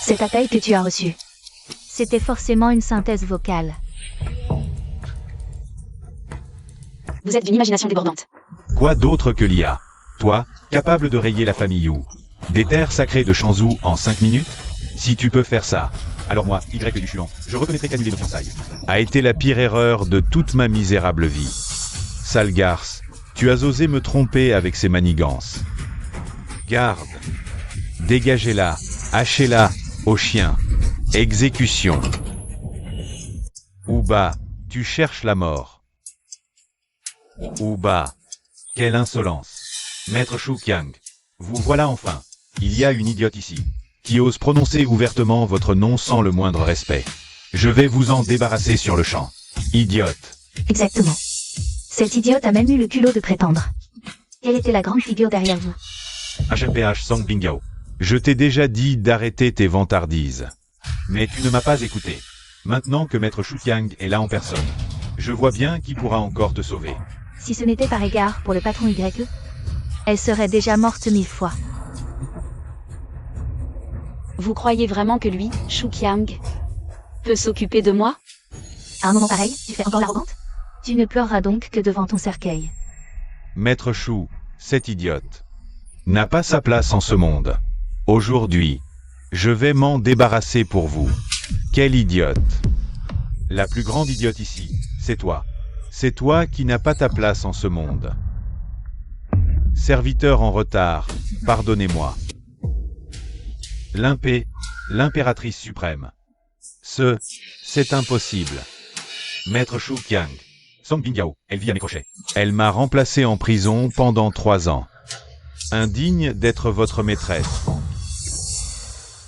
Cet appel que tu as reçu. C'était forcément une synthèse vocale. Vous êtes d'une imagination débordante. Quoi d'autre que l'IA? Toi, capable de rayer la famille ou des terres sacrées de Shanzhou en 5 minutes? Si tu peux faire ça, alors moi, Y du Chuan, je reconnaîtrai qu'annuler nos fiançailles a été la pire erreur de toute ma misérable vie. Sale garce, tu as osé me tromper avec ces manigances. Garde. Dégagez-la, hachez-la, au chien. Exécution. Ouba, tu cherches la mort. Ouba, quelle insolence. Maître Shu Qiang, vous voilà enfin. Il y a une idiote ici, qui ose prononcer ouvertement votre nom sans le moindre respect. Je vais vous en débarrasser sur le champ. Idiote. Exactement. Cette idiote a même eu le culot de prétendre. Quelle était la grande figure derrière vous? HMPH Song Bingyao. Je t'ai déjà dit d'arrêter tes vantardises. Mais tu ne m'as pas écouté. Maintenant que Maître Shu Qiang est là en personne, je vois bien qui pourra encore te sauver. Si ce n'était par égard pour le patron YE, elle serait déjà morte 1000 fois. Vous croyez vraiment que lui, Shu Qiang, peut s'occuper de moi? À un moment pareil, tu fais encore l'arrogante? Tu ne pleureras donc que devant ton cercueil. Maître Shu, cet idiote, n'a pas sa place en ce monde. Aujourd'hui, je vais m'en débarrasser pour vous. Quel idiote! La plus grande idiote ici, c'est toi. C'est toi qui n'as pas ta place en ce monde. Serviteur en retard, pardonnez-moi. L'impératrice suprême. C'est impossible. Maître Shu Qiang. Song Bingyao, elle vit à mes crochets. Elle m'a remplacé en prison pendant 3 ans. Indigne d'être votre maîtresse.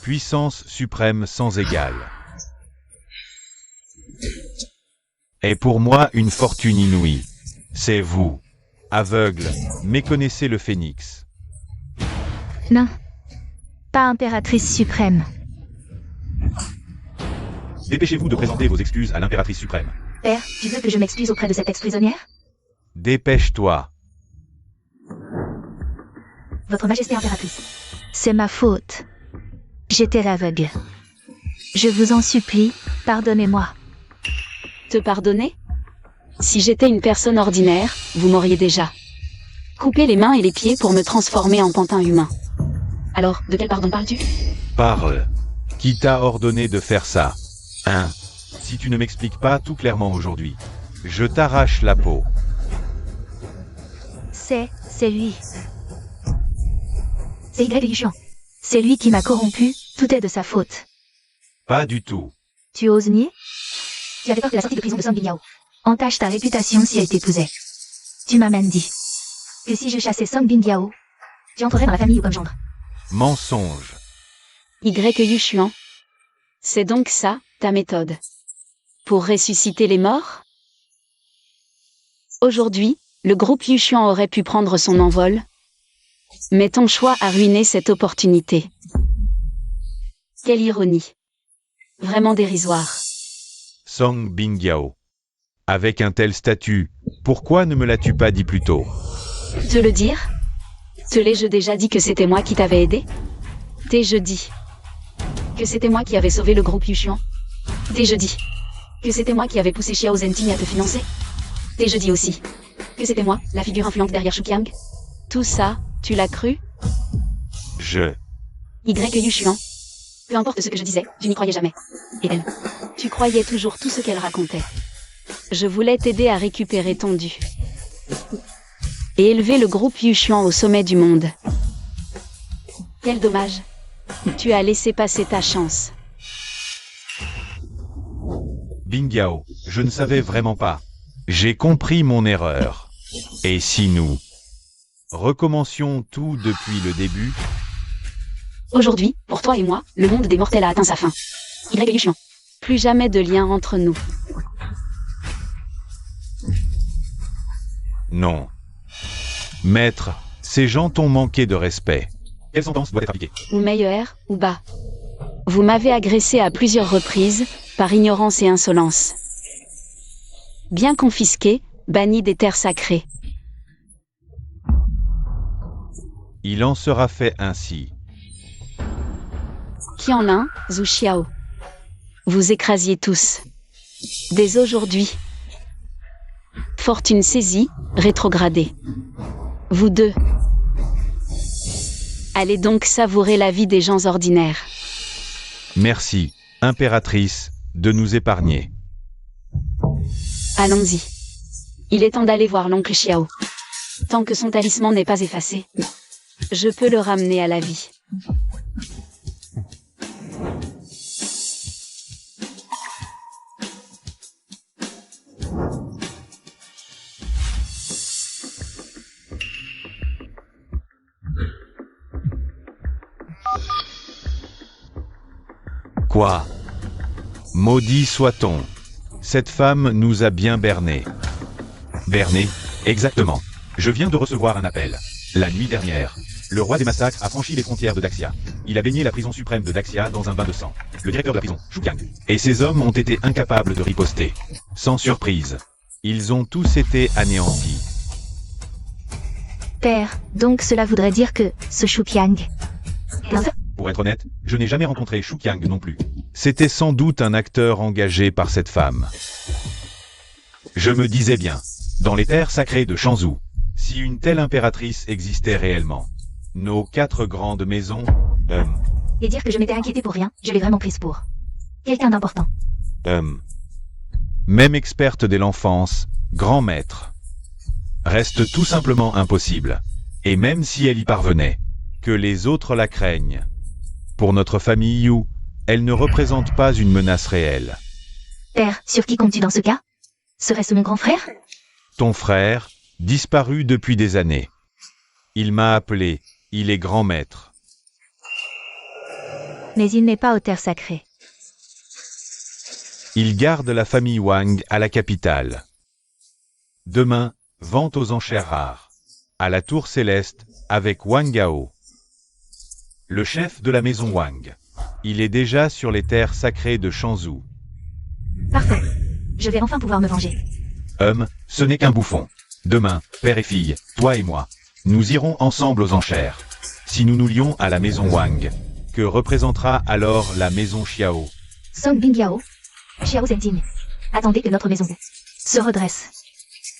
Puissance suprême sans égale. Et pour moi une fortune inouïe. C'est vous. Aveugle, méconnaissez le phénix. Non. Pas impératrice suprême. Dépêchez-vous de présenter vos excuses à l'impératrice suprême. Père, tu veux que je m'excuse auprès de cette ex-prisonnière? Dépêche-toi. Votre Majesté impératrice. C'est ma faute. J'étais aveugle. Je vous en supplie, pardonnez-moi. Te pardonner? Si j'étais une personne ordinaire, vous m'auriez déjà coupé les mains et les pieds pour me transformer en pantin humain. Alors, de quel pardon parles-tu? Parle. Qui t'a ordonné de faire ça? Hein? Si tu ne m'expliques pas tout clairement aujourd'hui, je t'arrache la peau. C'est lui. C'est Y Yushuan. C'est lui qui m'a corrompu, tout est de sa faute. Pas du tout. Tu oses nier? Tu avais peur que la sortie de prison de Song Bingyao entache ta réputation si elle t'épousait. Tu m'as même dit que si je chassais Song Bingyao, tu entrerais dans la famille ou comme gendre. Mensonge. Y Yushuan. C'est donc ça, ta méthode. Pour ressusciter les morts? Aujourd'hui, le groupe Yushuan aurait pu prendre son envol. Mais ton choix a ruiné cette opportunité. Quelle ironie. Vraiment dérisoire. Song Bingyao. Avec un tel statut, pourquoi ne me l'as-tu pas dit plus tôt? Te le dire? Te l'ai-je déjà dit que c'était moi qui t'avais aidé? T'ai-je dit que c'était moi qui avais sauvé le groupe Yushuan? T'ai-je dit que c'était moi qui avais poussé Xiao Zhenting à te financer? T'ai-je dit aussi que c'était moi, la figure influente derrière Shuqiang? Tout ça, tu l'as cru? Y Yushuan. Peu importe ce que je disais, je n'y croyais jamais. Et elle? Tu croyais toujours tout ce qu'elle racontait. Je voulais t'aider à récupérer ton dû. Et élever le groupe Yushuan au sommet du monde. Quel dommage. Tu as laissé passer ta chance. Bingyao, je ne savais vraiment pas. J'ai compris mon erreur. Et si nous recommencions tout depuis le début? Aujourd'hui, pour toi et moi, le monde des mortels a atteint sa fin. Y Yushuan. Plus jamais de lien entre nous. Non. Maître, ces gens t'ont manqué de respect. Quelle sentence doit être appliquée? Ou meilleur, ou bas. Vous m'avez agressé à plusieurs reprises, par ignorance et insolence. Bien confisqué, banni des terres sacrées. Il en sera fait ainsi. Qianlin, Zhu Xiao. Vous écrasiez tous. Dès aujourd'hui. Fortune saisie, rétrogradée. Vous deux. Allez donc savourer la vie des gens ordinaires. Merci, impératrice, de nous épargner. Allons-y. Il est temps d'aller voir l'oncle Xiao. Tant que son talisman n'est pas effacé, je peux le ramener à la vie. Quoi? Maudit soit-on. Cette femme nous a bien bernés. Bernés? Exactement. Je viens de recevoir un appel. La nuit dernière, le roi des massacres a franchi les frontières de Daxia. Il a baigné la prison suprême de Daxia dans un bain de sang. Le directeur de la prison, Shuqiang, et ses hommes ont été incapables de riposter. Sans surprise, ils ont tous été anéantis. Père, donc cela voudrait dire que ce Shuqiang. Pour être honnête, je n'ai jamais rencontré Shuqiang non plus. C'était sans doute un acteur engagé par cette femme. Je me disais bien, dans les terres sacrées de Shanzhou, si une telle impératrice existait réellement, nos 4 grandes maisons... Et dire que je m'étais inquiété pour rien, je l'ai vraiment prise pour quelqu'un d'important. Même experte dès l'enfance, grand maître. Reste tout simplement impossible. Et même si elle y parvenait, que les autres la craignent. Pour notre famille Yu, elle ne représente pas une menace réelle. Père, sur qui comptes-tu dans ce cas? Serait-ce mon grand frère? Ton frère, disparu depuis des années. Il m'a appelé, il est grand maître. Mais il n'est pas aux terres sacrées. Il garde la famille Wang à la capitale. Demain, vente aux enchères rares. À la tour céleste, avec Wang Gao. Le chef de la maison Wang. Il est déjà sur les terres sacrées de Shanzhou. Parfait. Je vais enfin pouvoir me venger. Ce n'est qu'un bouffon. Demain, père et fille, toi et moi, nous irons ensemble aux enchères. Si nous nous lions à la maison Wang, que représentera alors la maison Xiao? Song Bingyao, Xiao Zhenting. Attendez que notre maison se redresse.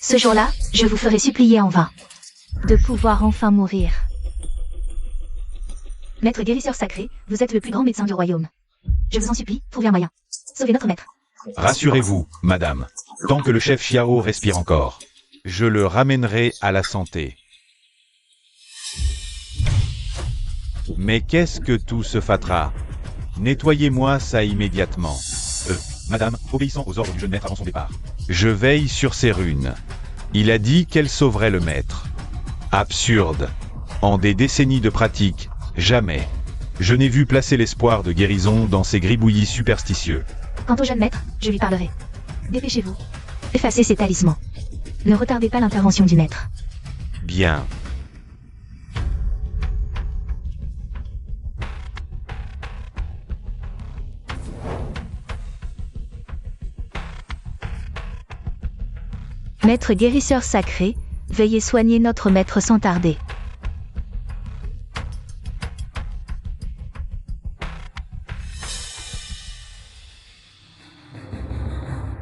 Ce jour-là, je vous ferai supplier en vain de pouvoir enfin mourir. Maître guérisseur sacré, vous êtes le plus grand médecin du royaume. Je vous en supplie, trouvez un moyen. Sauvez notre maître. Rassurez-vous, madame. Tant que le chef Xiao respire encore, je le ramènerai à la santé. Mais qu'est-ce que tout ce fatras? Nettoyez-moi ça immédiatement. Madame, obéissant aux ordres du jeune maître avant son départ. Je veille sur ces runes. Il a dit qu'elle sauverait le maître. Absurde. En des décennies de pratique, jamais. Je n'ai vu placer l'espoir de guérison dans ces gribouillis superstitieux. Quant au jeune maître, je lui parlerai. Dépêchez-vous. Effacez ces talismans. Ne retardez pas l'intervention du maître. Bien. Maître guérisseur sacré, veuillez soigner notre maître sans tarder.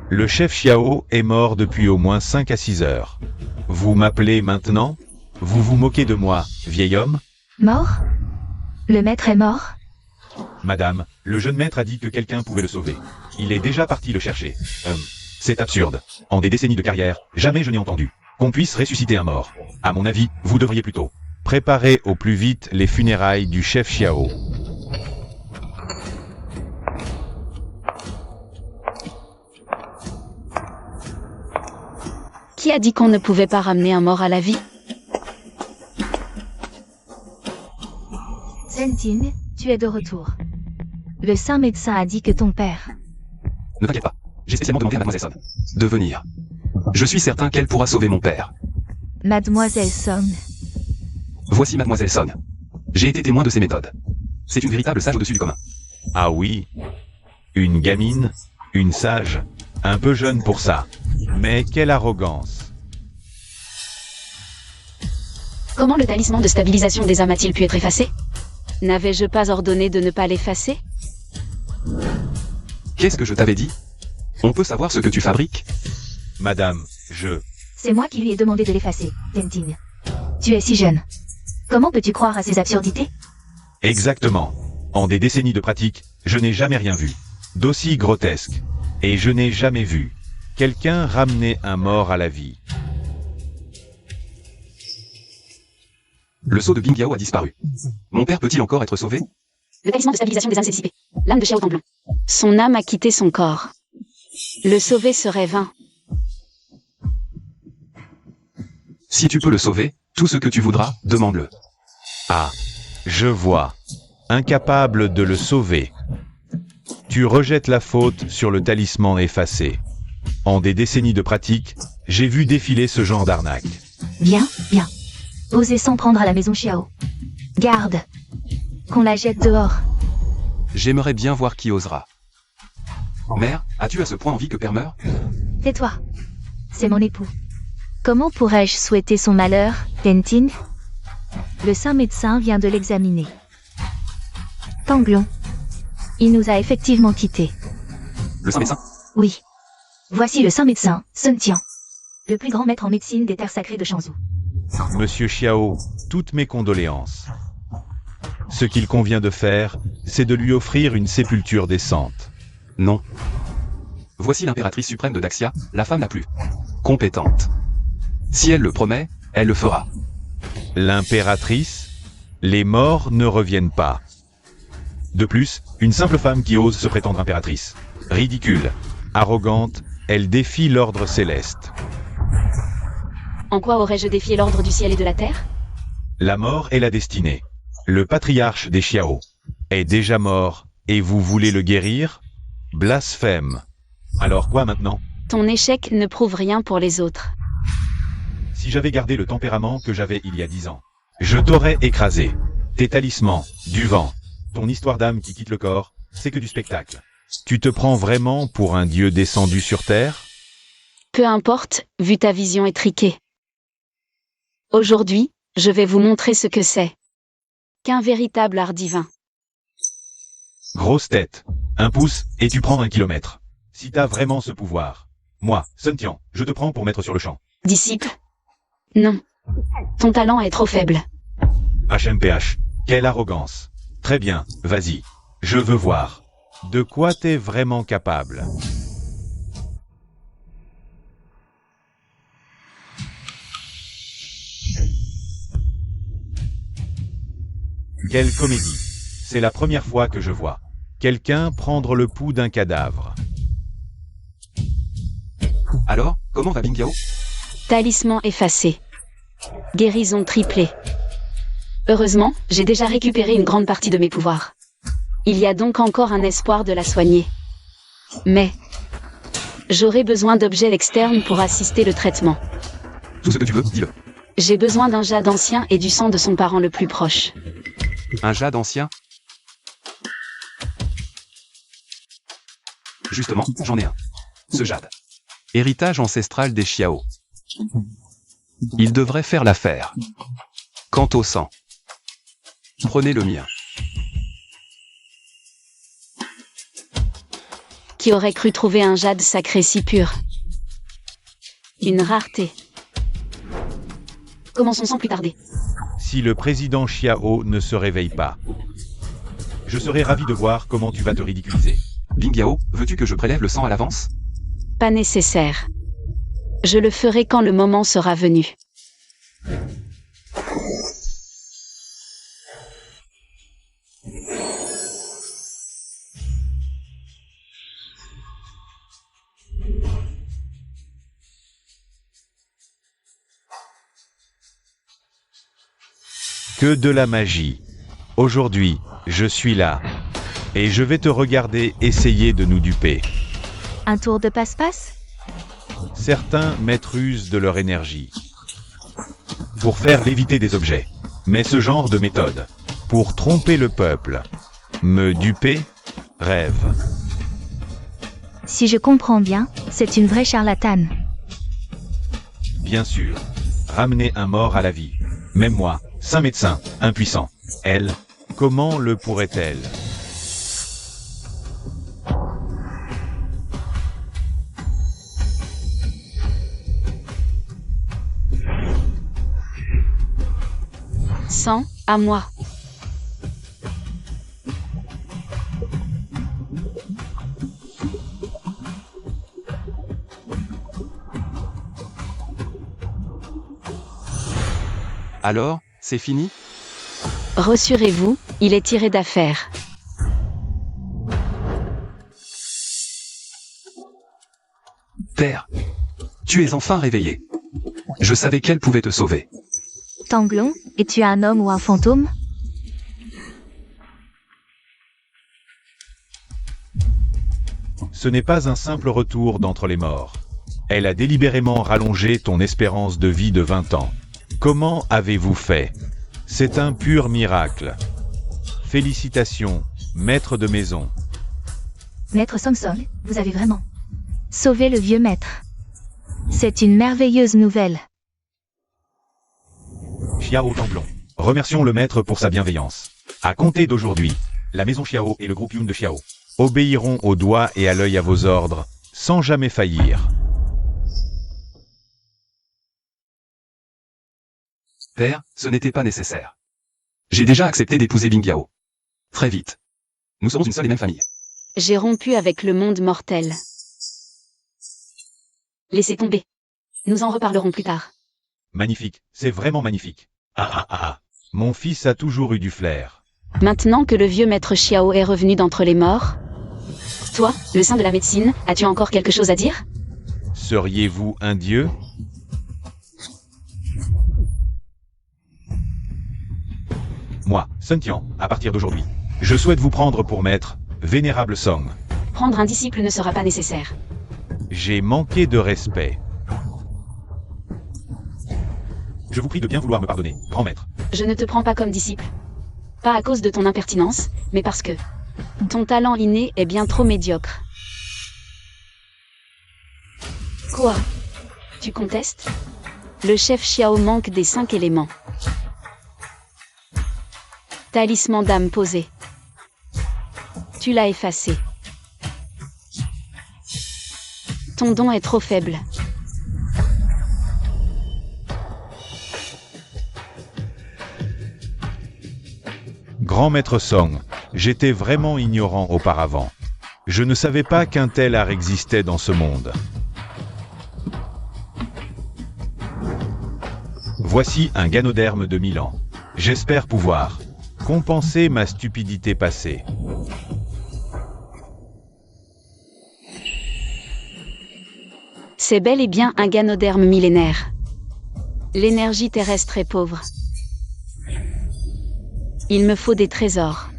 Le chef Xiao est mort depuis au moins 5 à 6 heures. Vous m'appelez maintenant? Vous vous moquez de moi, vieil homme? Mort? Le maître est mort? Madame, le jeune maître a dit que quelqu'un pouvait le sauver. Il est déjà parti le chercher. C'est absurde. En des décennies de carrière, jamais je n'ai entendu qu'on puisse ressusciter un mort. À mon avis, vous devriez plutôt préparer au plus vite les funérailles du chef Xiao. Qui a dit qu'on ne pouvait pas ramener un mort à la vie? Zentine, tu es de retour. Le saint médecin a dit que ton père... Ne t'inquiète pas. J'ai spécialement demandé à Mademoiselle Son de venir. Je suis certain qu'elle pourra sauver mon père. Mademoiselle Son. Voici Mademoiselle Son. J'ai été témoin de ses méthodes. C'est une véritable sage au-dessus du commun. Ah oui? Une gamine? Une sage? Un peu jeune pour ça. Mais quelle arrogance. Comment le talisman de stabilisation des âmes a-t-il pu être effacé? N'avais-je pas ordonné de ne pas l'effacer? Qu'est-ce que je t'avais dit? On peut savoir ce que tu fabriques? Madame, C'est moi qui lui ai demandé de l'effacer, Zentine. Tu es si jeune. Comment peux-tu croire à ces absurdités? Exactement. En des décennies de pratique, je n'ai jamais rien vu d'aussi grotesque. Et je n'ai jamais vu quelqu'un ramener un mort à la vie. Le sceau de Bingyao a disparu. Mon père peut-il encore être sauvé? Le talisman de stabilisation des âmes s'est dissipé. L'âme de Xiao Templon. Son âme a quitté son corps. Le sauver serait vain. Si tu peux le sauver, tout ce que tu voudras, demande-le. Ah, je vois. Incapable de le sauver. Tu rejettes la faute sur le talisman effacé. En des décennies de pratique, j'ai vu défiler ce genre d'arnaque. Bien, bien. Osez s'en prendre à la maison Xiao. Garde. Qu'on la jette dehors. J'aimerais bien voir qui osera. Mère, as-tu à ce point envie que père meure? Tais-toi. C'est mon époux. Comment pourrais-je souhaiter son malheur, Zentine? Le saint médecin vient de l'examiner. Tanglon. Il nous a effectivement quittés. Le saint médecin? Oui. Voici le saint médecin, Sun Tian. Le plus grand maître en médecine des terres sacrées de Shanzhou. Monsieur Xiao, toutes mes condoléances. Ce qu'il convient de faire, c'est de lui offrir une sépulture décente. Non. Voici l'impératrice suprême de Daxia, la femme la plus compétente. Si elle le promet, elle le fera. L'impératrice? Les morts ne reviennent pas. De plus, une simple femme qui ose se prétendre impératrice. Ridicule. Arrogante, elle défie l'ordre céleste. En quoi aurais-je défié l'ordre du ciel et de la terre? La mort est la destinée. Le patriarche des Xiao est déjà mort, et vous voulez le guérir? Blasphème. Alors quoi maintenant? Ton échec ne prouve rien pour les autres. Si j'avais gardé le tempérament que j'avais il y a 10 ans, je t'aurais écrasé. Tes talismans, du vent, ton histoire d'âme qui quitte le corps, c'est que du spectacle. Tu te prends vraiment pour un dieu descendu sur terre? Peu importe, vu ta vision étriquée. Aujourd'hui, je vais vous montrer ce que c'est qu'un véritable art divin. Grosse tête. 1 pouce, et tu prends 1 kilomètre. Si t'as vraiment ce pouvoir. Moi, Sun Tian, je te prends pour mettre sur le champ. Disciple? Non. Ton talent est trop faible. HMPH. Quelle arrogance. Très bien, vas-y. Je veux voir. De quoi t'es vraiment capable? Quelle comédie. C'est la première fois que je vois quelqu'un prendre le pouls d'un cadavre. Alors, comment va Bingyao? Talisman effacé. Guérison triplée. Heureusement, j'ai déjà récupéré une grande partie de mes pouvoirs. Il y a donc encore un espoir de la soigner. Mais j'aurai besoin d'objets externes pour assister le traitement. Tout ce que tu veux, dis-le. J'ai besoin d'un jade ancien et du sang de son parent le plus proche. Un jade ancien? Justement, j'en ai un. Ce jade. Héritage ancestral des Xiao. Il devrait faire l'affaire. Quant au sang, prenez le mien. Qui aurait cru trouver un jade sacré si pur? Une rareté. Commençons sans plus tarder. Si le président Xiao ne se réveille pas, je serai ravi de voir comment tu vas te ridiculiser. Bingyao, veux-tu que je prélève le sang à l'avance? Pas nécessaire. Je le ferai quand le moment sera venu. Que de la magie. Aujourd'hui, je suis là. Et je vais te regarder essayer de nous duper. Un tour de passe-passe? Certains mettent use de leur énergie pour faire léviter des objets. Mais ce genre de méthode, pour tromper le peuple, me duper, rêve. Si je comprends bien, c'est une vraie charlatane. Bien sûr, ramener un mort à la vie. Même moi, saint médecin, impuissant. Elle, comment le pourrait-elle? Sang, à moi. Alors, c'est fini? Rassurez-vous, il est tiré d'affaire. Père, tu es enfin réveillé. Je savais qu'elle pouvait te sauver. Tanglon, es-tu un homme ou un fantôme? Ce n'est pas un simple retour d'entre les morts. Elle a délibérément rallongé ton espérance de vie de 20 ans. Comment avez-vous fait? C'est un pur miracle. Félicitations, maître de maison. Maître Samsung, vous avez vraiment sauvé le vieux maître. C'est une merveilleuse nouvelle. Xiao Tanglong. Remercions le maître pour sa bienveillance. À compter d'aujourd'hui, la maison Xiao et le groupe Yun de Xiao obéiront au doigt et à l'œil à vos ordres, sans jamais faillir. Père, ce n'était pas nécessaire. J'ai déjà accepté d'épouser Bingyao. Très vite. Nous serons une seule et même famille. J'ai rompu avec le monde mortel. Laissez tomber. Nous en reparlerons plus tard. Magnifique, c'est vraiment magnifique. Ah ah ah ah. Mon fils a toujours eu du flair. Maintenant que le vieux maître Xiao est revenu d'entre les morts, toi, le saint de la médecine, as-tu encore quelque chose à dire? Seriez-vous un dieu? Moi, Sun Tian, à partir d'aujourd'hui, je souhaite vous prendre pour maître, vénérable Song. Prendre un disciple ne sera pas nécessaire. J'ai manqué de respect. Je vous prie de bien vouloir me pardonner, grand maître. Je ne te prends pas comme disciple. Pas à cause de ton impertinence, mais parce que ton talent inné est bien trop médiocre. Quoi? Tu contestes? Le chef Xiao manque des 5 éléments. Talisman d'âme posé. Tu l'as effacé. Ton don est trop faible. Grand maître Song, j'étais vraiment ignorant auparavant. Je ne savais pas qu'un tel art existait dans ce monde. Voici un ganoderme de 1000 ans. J'espère pouvoir Compenser ma stupidité passée. C'est bel et bien un ganoderme millénaire. L'énergie terrestre est pauvre. Il me faut des trésors.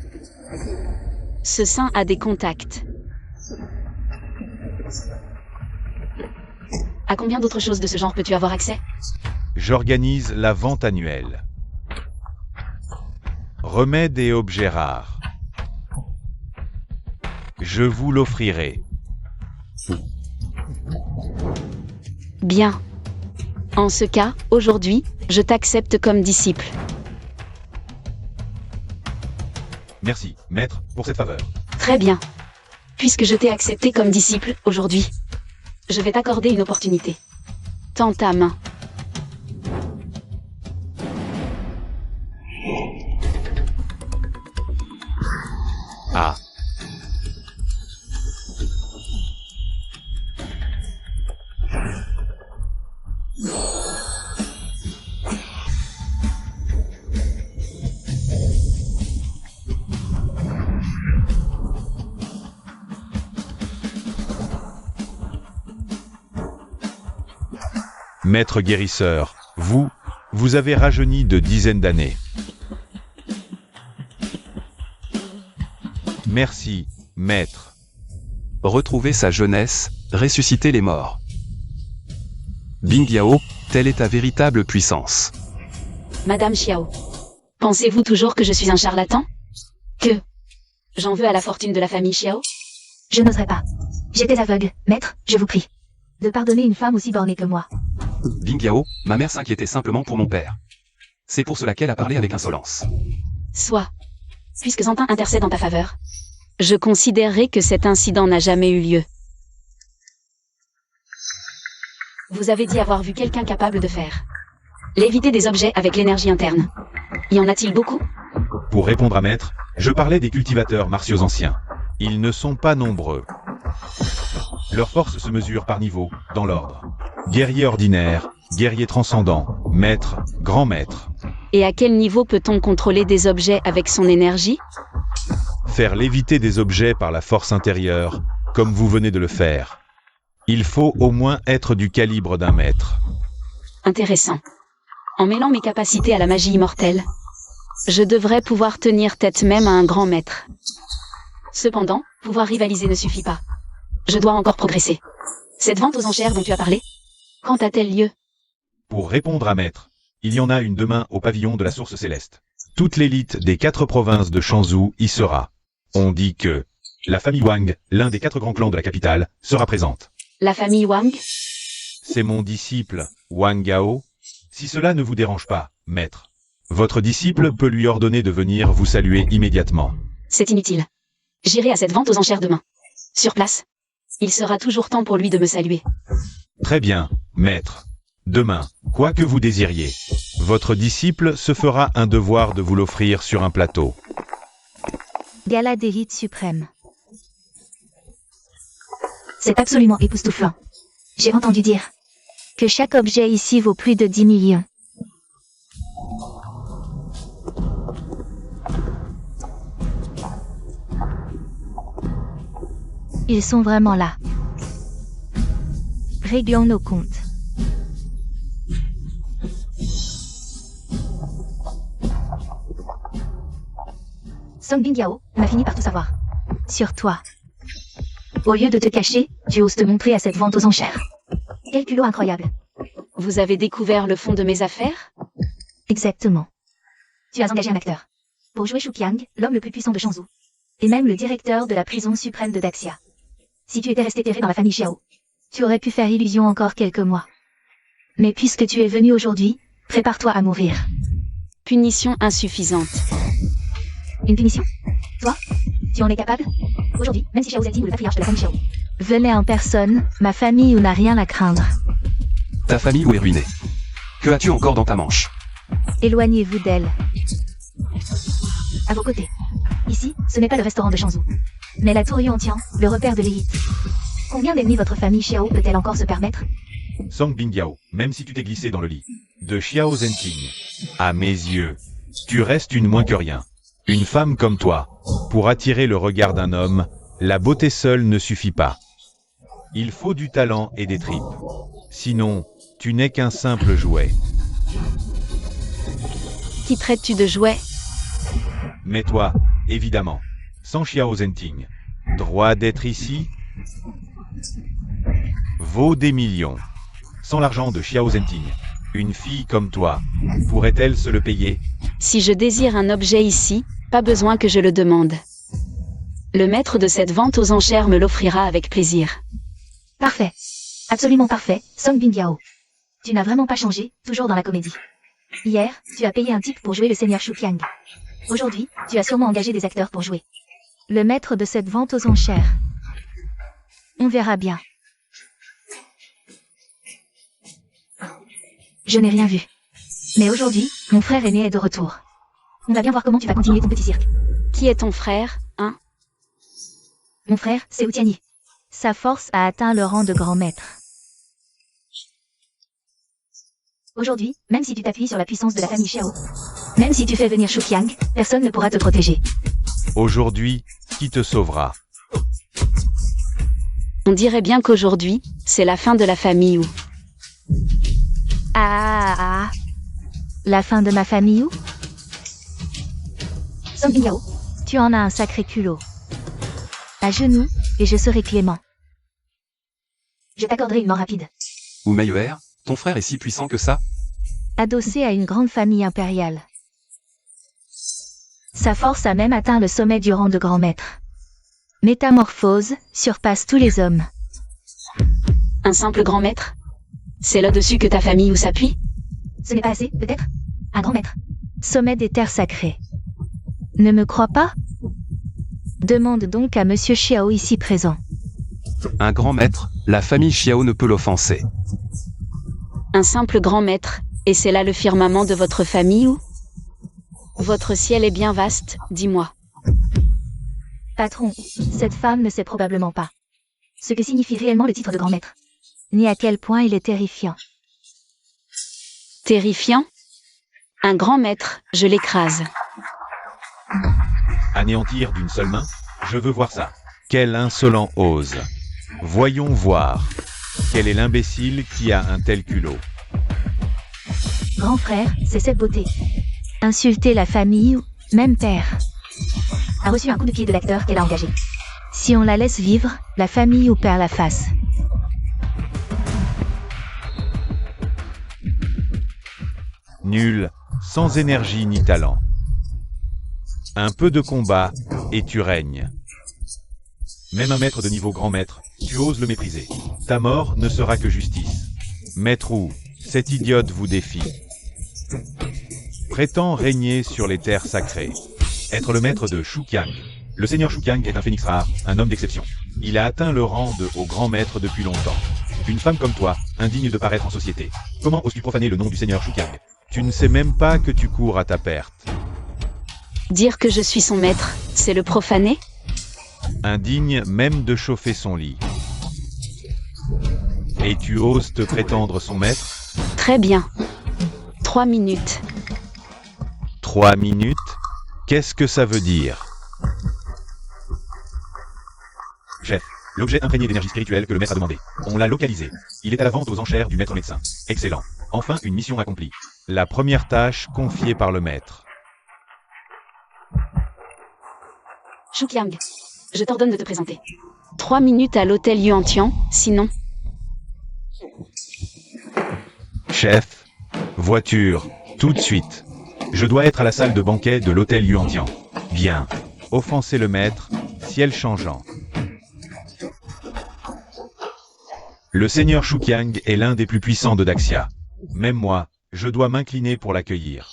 Ce saint a des contacts. À combien d'autres choses de ce genre peux-tu avoir accès? J'organise la vente annuelle. Remèdes et objets rares. Je vous l'offrirai. Bien. En ce cas, aujourd'hui, je t'accepte comme disciple. Merci, maître, pour cette faveur. Très bien. Puisque je t'ai accepté comme disciple, aujourd'hui, je vais t'accorder une opportunité. Tends ta main. Ah. Maître guérisseur, vous avez rajeuni de dizaines d'années. Merci, maître. Retrouver sa jeunesse, ressusciter les morts. Bing Yao, telle est ta véritable puissance. Madame Xiao. Pensez-vous toujours que je suis un charlatan? Que j'en veux à la fortune de la famille Xiao? Je n'oserais pas. J'étais aveugle, maître, je vous prie. De pardonner une femme aussi bornée que moi. Bing Yao, ma mère s'inquiétait simplement pour mon père. C'est pour cela qu'elle a parlé avec insolence. Soit. Puisque Zantin intercède en ta faveur, je considérerai que cet incident n'a jamais eu lieu. Vous avez dit avoir vu quelqu'un capable de faire léviter des objets avec l'énergie interne. Y en a-t-il beaucoup? Pour répondre à maître, je parlais des cultivateurs martiaux anciens. Ils ne sont pas nombreux. Leur force se mesure par niveau, dans l'ordre. Guerrier ordinaire, guerrier transcendant, maître, grand maître. Et à quel niveau peut-on contrôler des objets avec son énergie? Faire léviter des objets par la force intérieure, comme vous venez de le faire. Il faut au moins être du calibre d'un maître. Intéressant. En mêlant mes capacités à la magie immortelle, je devrais pouvoir tenir tête même à un grand maître. Cependant, pouvoir rivaliser ne suffit pas. Je dois encore progresser. Cette vente aux enchères dont tu as parlé, quand a-t-elle lieu? Pour répondre à maître, il y en a une demain au pavillon de la Source Céleste. Toute l'élite des 4 provinces de Shanzhou y sera. On dit que la famille Wang, l'un des 4 grands clans de la capitale, sera présente. La famille Wang? C'est mon disciple, Wang Gao. Si cela ne vous dérange pas, maître, votre disciple peut lui ordonner de venir vous saluer immédiatement. C'est inutile. J'irai à cette vente aux enchères demain. Sur place. Il sera toujours temps pour lui de me saluer. Très bien, maître. Demain, quoi que vous désiriez, votre disciple se fera un devoir de vous l'offrir sur un plateau. Gala d'élite suprême. C'est absolument époustouflant. J'ai entendu dire que chaque objet ici vaut plus de 10 millions. Ils sont vraiment là. Réglons nos comptes. Song Bingyao m'a fini par tout savoir. Sur toi. Au lieu de te cacher, tu oses te montrer à cette vente aux enchères. Quel culot incroyable. Vous avez découvert le fond de mes affaires? Exactement. Tu as engagé un acteur. Pour jouer Shu Qiang, l'homme le plus puissant de Shanzhou. Et même le directeur de la prison suprême de Daxia. Si tu étais resté terré dans la famille Xiao, tu aurais pu faire illusion encore quelques mois. Mais puisque tu es venu aujourd'hui, prépare-toi à mourir. Punition insuffisante. Une punition? Toi? Tu en es capable? Aujourd'hui, même si Xiao Zhenting ou le patriarche de la famille Xiao venait en personne, ma famille n'a rien à craindre. Ta famille ou est ruinée. Que as-tu encore dans ta manche? Éloignez-vous d'elle. À vos côtés. Ici, ce n'est pas le restaurant de Shanzhou, mais la tour Yuantian, le repère de l'élite. Combien d'ennemis votre famille Xiao peut-elle encore se permettre? Song Bingyao, même si tu t'es glissé dans le lit de Xiao Zhenting, à mes yeux, tu restes une moins que rien. Une femme comme toi. Pour attirer le regard d'un homme, la beauté seule ne suffit pas. Il faut du talent et des tripes. Sinon, tu n'es qu'un simple jouet. Qui traites-tu de jouet? Mais toi, évidemment, sans Xiao Zhenting. Droit d'être ici vaut des millions. Sans l'argent de Xiao Zhenting, une fille comme toi, pourrait-elle se le payer? Si je désire un objet ici, pas besoin que je le demande. Le maître de cette vente aux enchères me l'offrira avec plaisir. Parfait. Absolument parfait, Song Bingyao. Tu n'as vraiment pas changé, toujours dans la comédie. Hier, tu as payé un type pour jouer le seigneur Shuqiang. Aujourd'hui, tu as sûrement engagé des acteurs pour jouer le maître de cette vente aux enchères. On verra bien. Je n'ai rien vu. Mais aujourd'hui, mon frère aîné est de retour. On va bien voir comment tu vas continuer ton petit cirque. Qui est ton frère, hein? Mon frère, c'est Wu Tianyi. Sa force a atteint le rang de grand maître. Aujourd'hui, même si tu t'appuies sur la puissance de la famille Xiao, même si tu fais venir Shuqiang, personne ne pourra te protéger. Aujourd'hui, qui te sauvera? On dirait bien qu'aujourd'hui, c'est la fin de la famille Wu. Ah. La fin de ma famille ou? Song Bingyao, tu en as un sacré culot. À genoux, et je serai clément. Je t'accorderai une mort rapide. Ou Meyer, ton frère est si puissant que ça? Adossé à une grande famille impériale. Sa force a même atteint le sommet du rang de grand maître. Métamorphose surpasse tous les hommes. Un simple grand maître? C'est là-dessus que ta famille Wu s'appuie? Ce n'est pas assez, peut-être? Un grand maître. Sommet des terres sacrées. Ne me crois pas? Demande donc à Monsieur Xiao ici présent. Un grand maître, la famille Xiao ne peut l'offenser. Un simple grand maître, et c'est là le firmament de votre famille Wu? Votre ciel est bien vaste, dis-moi. Patron, cette femme ne sait probablement pas ce que signifie réellement le titre de grand maître, ni à quel point il est terrifiant. Terrifiant? Un grand maître, je l'écrase. Anéantir d'une seule main? Je veux voir ça. Quel insolent ose. Voyons voir. Quel est l'imbécile qui a un tel culot? Grand frère, c'est cette beauté. Insulter la famille ou même père. A reçu un coup de pied de l'acteur qu'elle a engagé. Si on la laisse vivre, la famille ou perd la face. Nul, sans énergie ni talent. Un peu de combat, et tu règnes. Même un maître de niveau grand maître, tu oses le mépriser. Ta mort ne sera que justice. Maître Wu, cette idiote vous défie. Prétend régner sur les terres sacrées. Être le maître de Shuqiang. Le seigneur Shuqiang est un phénix rare, un homme d'exception. Il a atteint le rang de haut grand maître depuis longtemps. Une femme comme toi, indigne de paraître en société. Comment oses-tu profaner le nom du seigneur Shuqiang? Tu ne sais même pas que tu cours à ta perte. Dire que je suis son maître, c'est le profaner? Indigne même de chauffer son lit. Et tu oses te prétendre son maître? Très bien. 3 minutes. 3 minutes? Qu'est-ce que ça veut dire? Chef, l'objet imprégné d'énergie spirituelle que le maître a demandé. On l'a localisé. Il est à la vente aux enchères du maître médecin. Excellent. Enfin, une mission accomplie. La première tâche confiée par le maître. Shuqiang, je t'ordonne de te présenter. 3 minutes à l'hôtel Yuantian, sinon... Chef, voiture, tout de suite. Je dois être à la salle de banquet de l'hôtel Yuantian. Bien. Offenser le maître, ciel changeant. Le seigneur Shuqiang est l'un des plus puissants de Daxia. Même moi, je dois m'incliner pour l'accueillir.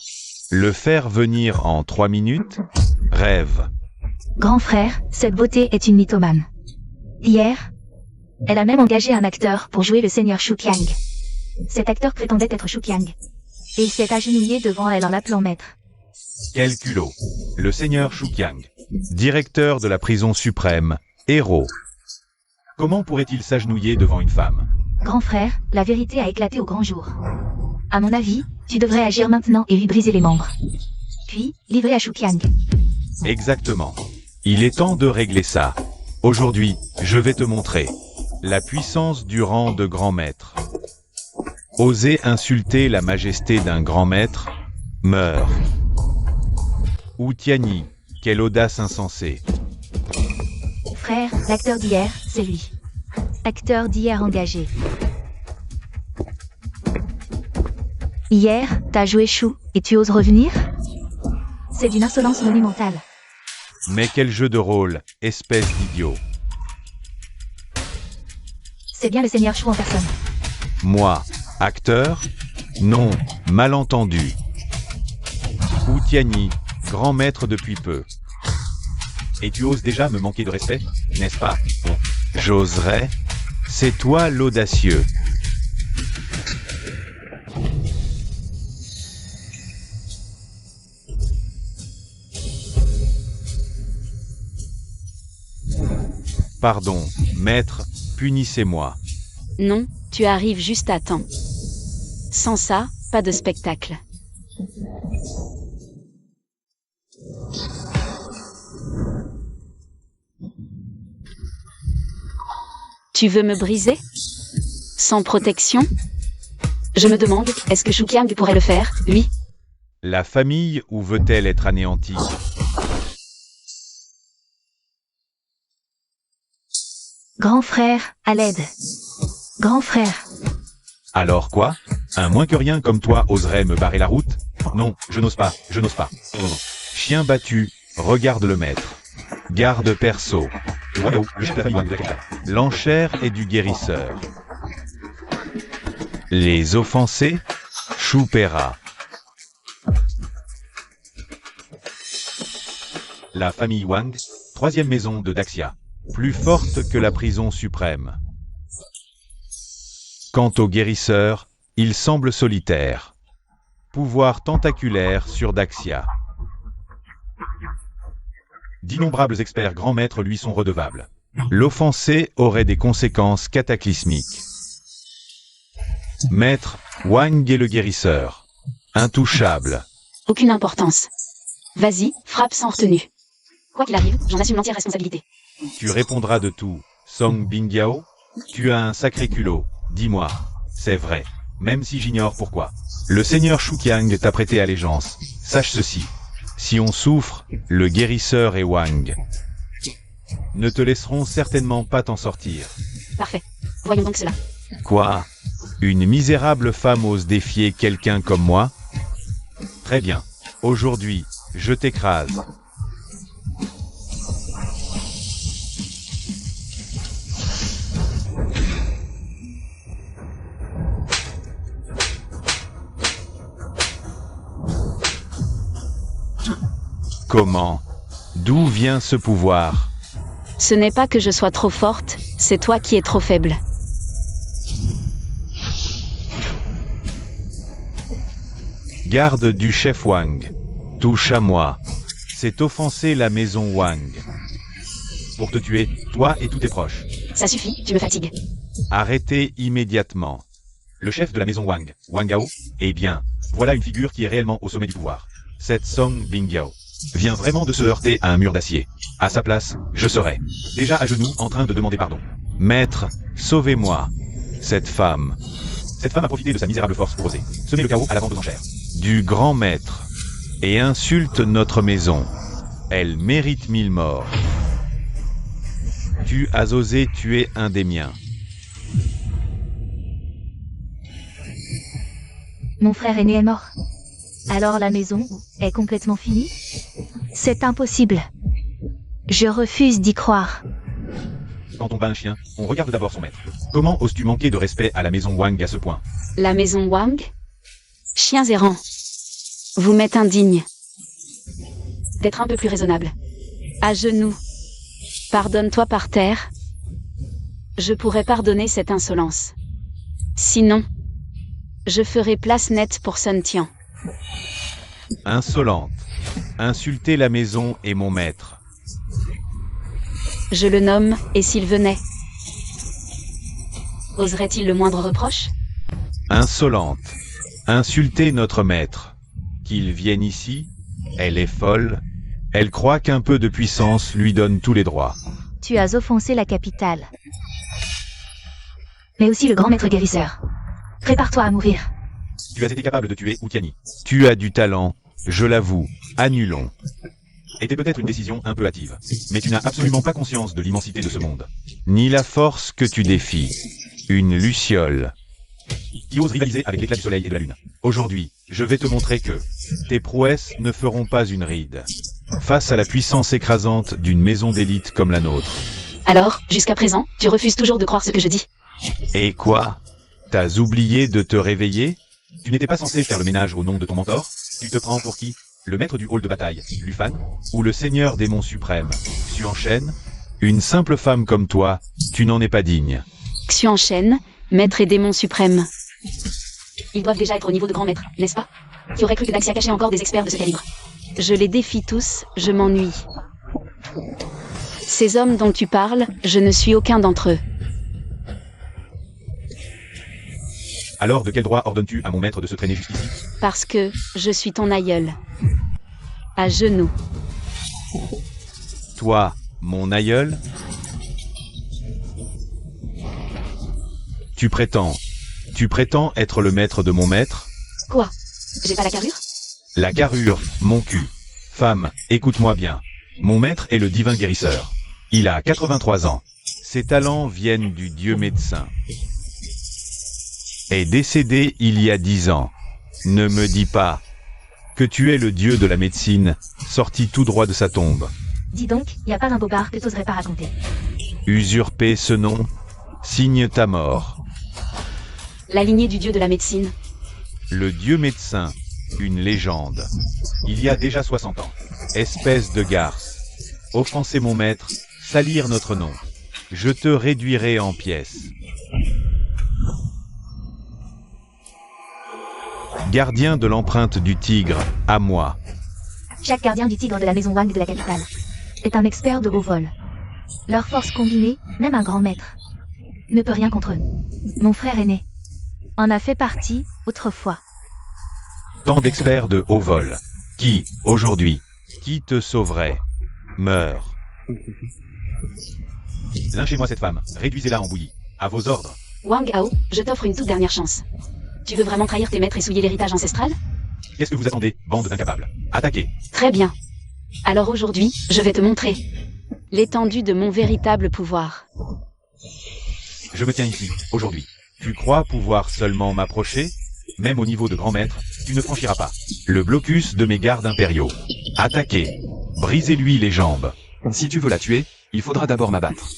Le faire venir en 3 minutes? Rêve. Grand frère, cette beauté est une mythomane. Hier, elle a même engagé un acteur pour jouer le seigneur Shuqiang. Cet acteur prétendait être Shuqiang. Et il s'est agenouillé devant elle en l'appelant maître. Quel culot. Le seigneur Shuqiang, directeur de la prison suprême, héros. Comment pourrait-il s'agenouiller devant une femme? Grand frère, la vérité a éclaté au grand jour. À mon avis, tu devrais agir maintenant et lui briser les membres. Puis, livrer à Shuqiang. Exactement. Il est temps de régler ça. Aujourd'hui, je vais te montrer la puissance du rang de grand maître. Oser insulter la majesté d'un grand maître, meurt. Ou Tiani, quelle audace insensée. Frère, l'acteur d'hier, c'est lui. Acteur d'hier engagé. Hier, t'as joué chou, et tu oses revenir? C'est d'une insolence monumentale. Mais quel jeu de rôle, espèce d'idiot. C'est bien le seigneur Chou en personne. Moi, acteur? Non, malentendu. Ou Tiani, grand maître depuis peu. Et tu oses déjà me manquer de respect, n'est-ce pas? J'oserais? C'est toi l'audacieux. Pardon, maître, punissez-moi. Non, tu arrives juste à temps. Sans ça, pas de spectacle. Tu veux me briser? Sans protection? Je me demande, est-ce que Shukyang pourrait le faire, lui? La famille ou veut-elle être anéantie? Grand frère, à l'aide. Grand frère. Alors quoi? Un moins que rien comme toi oserait me barrer la route? Non, je n'ose pas, je n'ose pas. Chien battu, regarde le maître. Garde perso. L'enchère est du guérisseur. Les offensés, Choupera. La famille Wang, troisième maison de Daxia. Plus forte que la prison suprême. Quant au guérisseur, il semble solitaire. Pouvoir tentaculaire sur Daxia. D'innombrables experts grands maîtres lui sont redevables. L'offensé aurait des conséquences cataclysmiques. Maître, Wang est le guérisseur. Intouchable. Aucune importance. Vas-y, frappe sans retenue. Quoi qu'il arrive, j'en assume l'entière responsabilité. Tu répondras de tout. Song Bingyao, tu as un sacré culot. Dis-moi, c'est vrai, même si j'ignore pourquoi. Le seigneur Shukyang t'a prêté allégeance. Sache ceci. Si on souffre, le guérisseur et Wang ne te laisseront certainement pas t'en sortir. Parfait. Voyons donc cela. Quoi? Une misérable femme ose défier quelqu'un comme moi? Très bien. Aujourd'hui, je t'écrase. Comment? D'où vient ce pouvoir? Ce n'est pas que je sois trop forte, c'est toi qui es trop faible. Garde du chef Wang. Touche à moi. C'est offenser la maison Wang. Pour te tuer, toi et tous tes proches. Ça suffit, tu me fatigues. Arrêtez immédiatement. Le chef de la maison Wang, Wang Gao, eh bien, voilà une figure qui est réellement au sommet du pouvoir. Cette Song Bingyao vient vraiment de se heurter à un mur d'acier. À sa place, je serais déjà à genoux en train de demander pardon. Maître, sauvez-moi. Cette femme a profité de sa misérable force pour oser semer le chaos à la vente aux enchères. Du grand maître. Et insulte notre maison. Elle mérite 1000 morts. Tu as osé tuer un des miens. Mon frère aîné est mort. Alors la maison est complètement finie? C'est impossible. Je refuse d'y croire. Quand on bat un chien, on regarde d'abord son maître. Comment oses-tu manquer de respect à la maison Wang à ce point? La maison Wang? Chiens errants. Vous m'êtes indigne. D'être un peu plus raisonnable. À genoux. Pardonne-toi par terre. Je pourrais pardonner cette insolence. Sinon, je ferai place nette pour Sun Tian. Insolente. Insulter la maison et mon maître. Je le nomme, et s'il venait? Oserait-il le moindre reproche? Insolente. Insulter notre maître. Qu'il vienne ici, elle est folle. Elle croit qu'un peu de puissance lui donne tous les droits. Tu as offensé la capitale. Mais aussi le grand maître guérisseur. Prépare-toi à mourir. Tu as été capable de tuer Outiani. Tu as du talent, je l'avoue, annulons. Était peut-être une décision un peu hâtive. Mais tu n'as absolument pas conscience de l'immensité de ce monde. Ni la force que tu défies. Une luciole. Qui ose rivaliser avec l'éclat du soleil et de la lune. Aujourd'hui, je vais te montrer que tes prouesses ne feront pas une ride. Face à la puissance écrasante d'une maison d'élite comme la nôtre. Alors, jusqu'à présent, tu refuses toujours de croire ce que je dis. Et quoi? T'as oublié de te réveiller? Tu n'étais pas censé faire le ménage au nom de ton mentor? Tu te prends pour qui? Le maître du hall de bataille, Lufan? Ou le seigneur démon suprême, Xuanchen? Une simple femme comme toi, tu n'en es pas digne. Xuanchen, maître et démon suprême. Ils doivent déjà être au niveau de grand maître, n'est-ce pas? Qui aurait cru que Daxia cachait encore des experts de ce calibre? Je les défie tous, je m'ennuie. Ces hommes dont tu parles, je ne suis aucun d'entre eux. Alors de quel droit ordonnes-tu à mon maître de se traîner jusqu'ici? Parce que je suis ton aïeul. À genoux. Toi, mon aïeul? Tu prétends être le maître de mon maître? Quoi? J'ai pas la carrure? La carrure, mon cul. Femme, écoute-moi bien. Mon maître est le divin guérisseur. Il a 83 ans. Ses talents viennent du dieu médecin. Est décédé il y a 10 ans. Ne me dis pas que tu es le dieu de la médecine, sorti tout droit de sa tombe. Dis donc, y a pas un bobard que t'oserais pas raconter. Usurper ce nom, signe ta mort. La lignée du dieu de la médecine. Le dieu médecin, une légende. Il y a déjà 60 ans. Espèce de garce. Offenser mon maître, salir notre nom. Je te réduirai en pièces. Gardien de l'empreinte du tigre, à moi. Chaque gardien du tigre de la maison Wang de la capitale est un expert de haut vol. Leur force combinée, même un grand maître, ne peut rien contre eux. Mon frère aîné en a fait partie autrefois. Tant d'experts de haut vol. Qui, aujourd'hui, qui te sauverait? Meurs. Lynchez-moi cette femme, réduisez-la en bouillie. À vos ordres. Wang Hao, je t'offre une toute dernière chance. Tu veux vraiment trahir tes maîtres et souiller l'héritage ancestral? Qu'est-ce que vous attendez, bande d'incapables? Attaquez. Très bien. Alors aujourd'hui, je vais te montrer l'étendue de mon véritable pouvoir. Je me tiens ici, aujourd'hui. Tu crois pouvoir seulement m'approcher? Même au niveau de grand maître, tu ne franchiras pas le blocus de mes gardes impériaux. Attaquez. Brisez-lui les jambes. Si tu veux la tuer, il faudra d'abord m'abattre.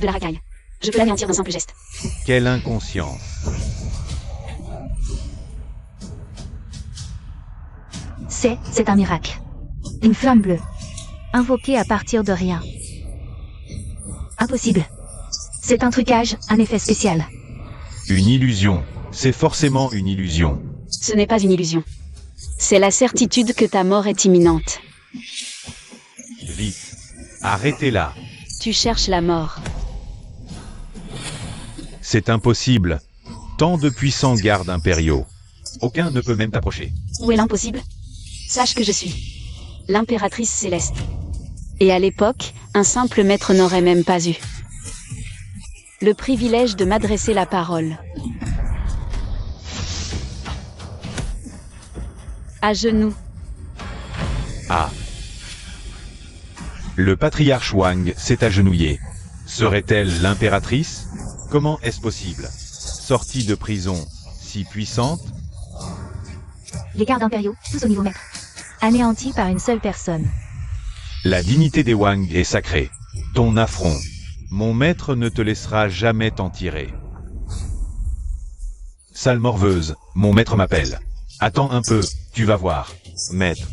De la racaille. Je peux l'anéantir d'un simple geste. Quelle inconscience. C'est un miracle. Une flamme bleue. Invoquée à partir de rien. Impossible. C'est un trucage, un effet spécial. Une illusion. C'est forcément une illusion. Ce n'est pas une illusion. C'est la certitude que ta mort est imminente. Vite. Arrêtez-la. Tu cherches la mort. C'est impossible. Tant de puissants gardes impériaux. Aucun ne peut même t'approcher. Où est l'impossible? Sache que je suis l'impératrice céleste. Et à l'époque, un simple maître n'aurait même pas eu le privilège de m'adresser la parole. À genoux. Ah. Le patriarche Wang s'est agenouillé. Serait-elle l'impératrice? Comment est-ce possible? Sortie de prison, si puissante? Les gardes impériaux, tous au niveau maître. Anéantis par une seule personne. La dignité des Wang est sacrée. Ton affront. Mon maître ne te laissera jamais t'en tirer. Sale morveuse, mon maître m'appelle. Attends un peu, tu vas voir. Maître.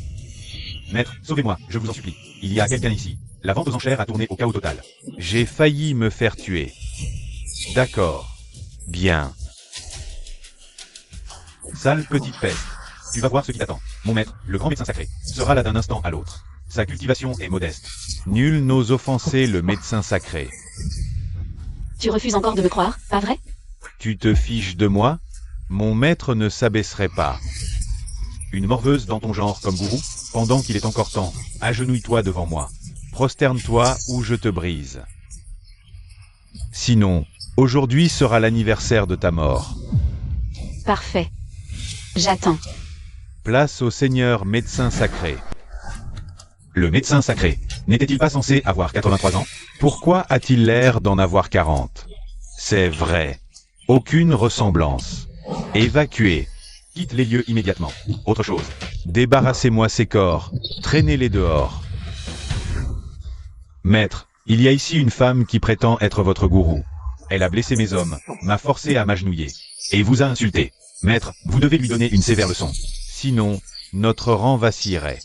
Maître, sauvez-moi, je vous en supplie. Il y a quelqu'un ici. La vente aux enchères a tourné au chaos total. J'ai failli me faire tuer. D'accord. Bien. Sale petite peste. Tu vas voir ce qui t'attend. Mon maître, le grand médecin sacré, sera là d'un instant à l'autre. Sa cultivation est modeste. Nul n'ose offenser le médecin sacré. Tu refuses encore de me croire, pas vrai? Tu te fiches de moi? Mon maître ne s'abaisserait pas. Une morveuse dans ton genre comme gourou? Pendant qu'il est encore temps, agenouille-toi devant moi. Prosterne-toi ou je te brise. Sinon, aujourd'hui sera l'anniversaire de ta mort. Parfait. J'attends. Place au Seigneur médecin sacré. Le médecin sacré, n'était-il pas censé avoir 83 ans? Pourquoi a-t-il l'air d'en avoir 40? C'est vrai. Aucune ressemblance. Évacuez. Quitte les lieux immédiatement. Autre chose. Débarrassez-moi ces corps. Traînez-les dehors. Maître, il y a ici une femme qui prétend être votre gourou. Elle a blessé mes hommes, m'a forcé à m'agenouiller, et vous a insulté. Maître, vous devez lui donner une sévère leçon. Sinon, notre rang vacillerait.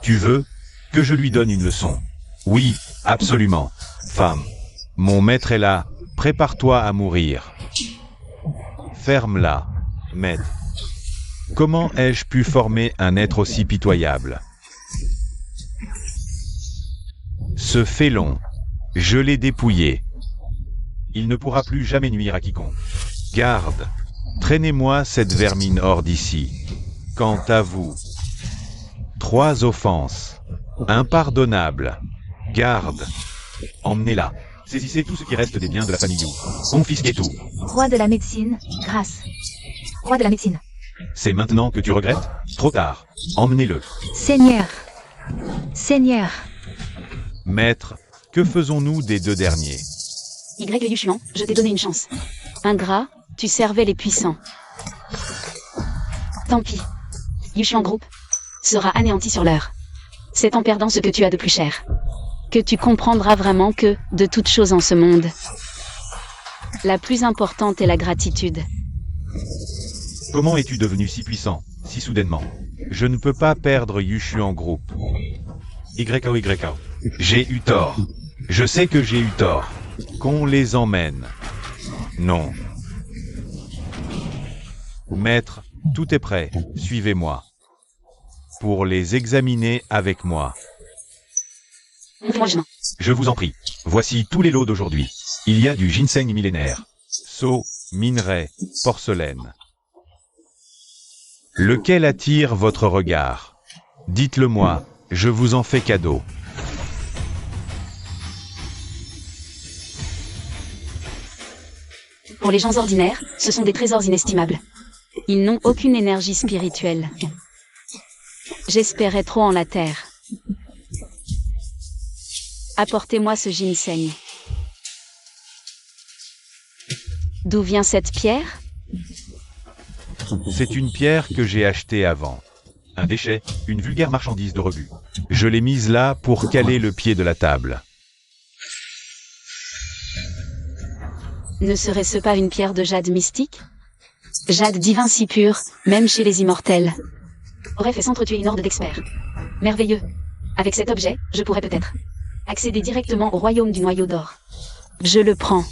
Tu veux que je lui donne une leçon? Oui, absolument. Femme, mon maître est là, prépare-toi à mourir. Ferme-la, maître. Comment ai-je pu former un être aussi pitoyable? Ce félon, je l'ai dépouillé. Il ne pourra plus jamais nuire à quiconque. Garde, traînez-moi cette vermine hors d'ici. Quant à vous, 3 offenses, impardonnables. Garde, emmenez-la. Saisissez tout ce qui reste des biens de la famille Yu. Confisquez tout. Roi de la médecine, grâce. Roi de la médecine. C'est maintenant que tu regrettes? Trop tard. Emmenez-le. Seigneur. Seigneur. Maître, que faisons-nous des 2 derniers? Y Yushuan, je t'ai donné une chance. Ingrat, tu servais les puissants. Tant pis. Yushuan Group sera anéanti sur l'heure. C'est en perdant ce que tu as de plus cher que tu comprendras vraiment que, de toute chose en ce monde, la plus importante est la gratitude. Comment es-tu devenu si puissant, si soudainement? Je ne peux pas perdre Yushuan Group. YO. J'ai eu tort. Je sais que j'ai eu tort. Qu'on les emmène. Non. Maître, tout est prêt. Suivez-moi. Pour les examiner avec moi. Montrez-moi le chemin. Je vous en prie. Voici tous les lots d'aujourd'hui. Il y a du ginseng millénaire. Sceau, minerai, porcelaine. Lequel attire votre regard? Dites-le moi, je vous en fais cadeau. Pour les gens ordinaires, ce sont des trésors inestimables. Ils n'ont aucune énergie spirituelle. J'espérais trop en la terre. Apportez-moi ce ginseng. D'où vient cette pierre? C'est une pierre que j'ai achetée avant. Un déchet, une vulgaire marchandise de rebut. Je l'ai mise là pour caler le pied de la table. Ne serait-ce pas une pierre de jade mystique? Jade divin si pur, même chez les immortels. Aurait fait s'entretuer une horde d'experts. Merveilleux. Avec cet objet, je pourrais peut-être accéder directement au royaume du noyau d'or. Je le prends.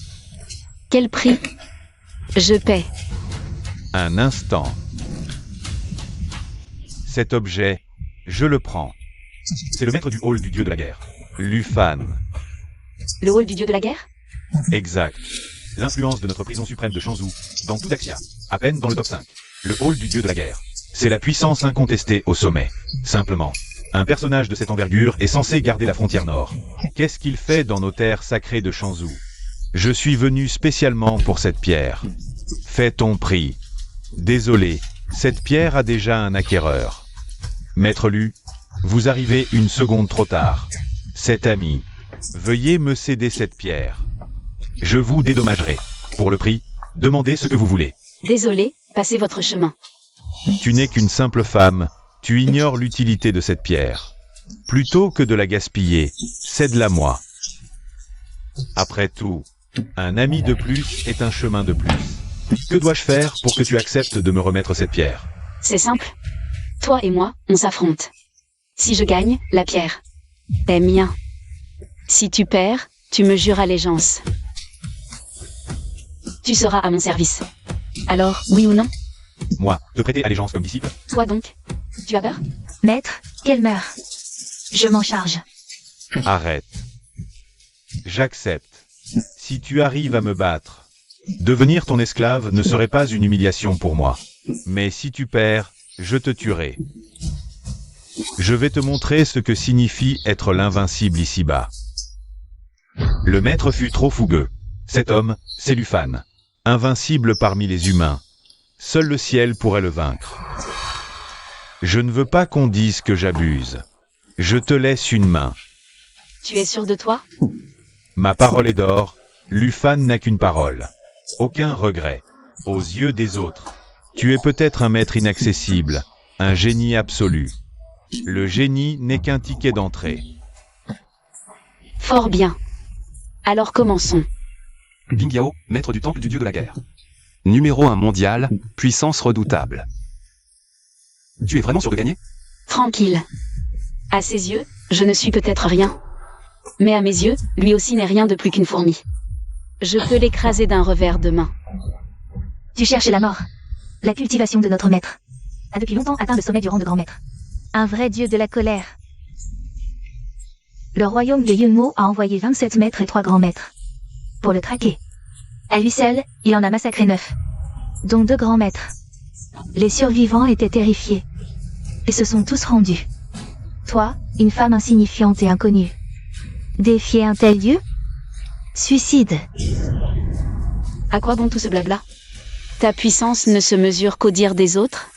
Quel prix? Je paie. Un instant. Cet objet, je le prends. C'est le maître du hall du dieu de la guerre. Lufan. Le hall du dieu de la guerre? Exact. L'influence de notre prison suprême de Shanzhou, dans tout Daxia, à peine dans le top 5. Le hall du dieu de la guerre. C'est la puissance incontestée au sommet. Simplement, un personnage de cette envergure est censé garder la frontière nord. Qu'est-ce qu'il fait dans nos terres sacrées de Shanzhou? Je suis venu spécialement pour cette pierre. Fais ton prix. Désolé, cette pierre a déjà un acquéreur. Maître Lu, vous arrivez une seconde trop tard. Cet ami, veuillez me céder cette pierre. Je vous dédommagerai. Pour le prix, demandez ce que vous voulez. Désolé, passez votre chemin. Tu n'es qu'une simple femme, tu ignores l'utilité de cette pierre. Plutôt que de la gaspiller, cède-la moi. Après tout, un ami de plus est un chemin de plus. Que dois-je faire pour que tu acceptes de me remettre cette pierre? C'est simple. Toi et moi, on s'affronte. Si je gagne, la pierre est mien. Si tu perds, tu me jures allégeance. Tu seras à mon service. Alors, oui ou non? Moi, te prêter allégeance comme disciple? Toi donc, tu as peur? Maître, qu'elle meure. Je m'en charge. Arrête. J'accepte. Si tu arrives à me battre, devenir ton esclave ne serait pas une humiliation pour moi. Mais si tu perds, je te tuerai. Je vais te montrer ce que signifie être l'invincible ici-bas. Le maître fut trop fougueux. Cet homme, c'est Lufan. Invincible parmi les humains. Seul le ciel pourrait le vaincre. Je ne veux pas qu'on dise que j'abuse. Je te laisse une main. Tu es sûr de toi? Ma parole est d'or. Lufan n'a qu'une parole. Aucun regret. Aux yeux des autres. Tu es peut-être un maître inaccessible, un génie absolu. Le génie n'est qu'un ticket d'entrée. Fort bien. Alors commençons. Bing Yao, maître du temple du dieu de la guerre. Numéro 1 mondial, puissance redoutable. Tu es vraiment sûr de gagner? Tranquille. À ses yeux, je ne suis peut-être rien. Mais à mes yeux, lui aussi n'est rien de plus qu'une fourmi. Je peux l'écraser d'un revers de main. Tu cherches la mort. La cultivation de notre maître a depuis longtemps atteint le sommet du rang de grand maître. Un vrai dieu de la colère. Le royaume de Yunmo a envoyé 27 maîtres et 3 grands maîtres pour le traquer. À lui seul, il en a massacré 9, dont 2 grands maîtres. Les survivants étaient terrifiés et se sont tous rendus. Toi, une femme insignifiante et inconnue, défier un tel dieu? Suicide. À quoi bon tout ce blabla? Ta puissance ne se mesure qu'au dire des autres?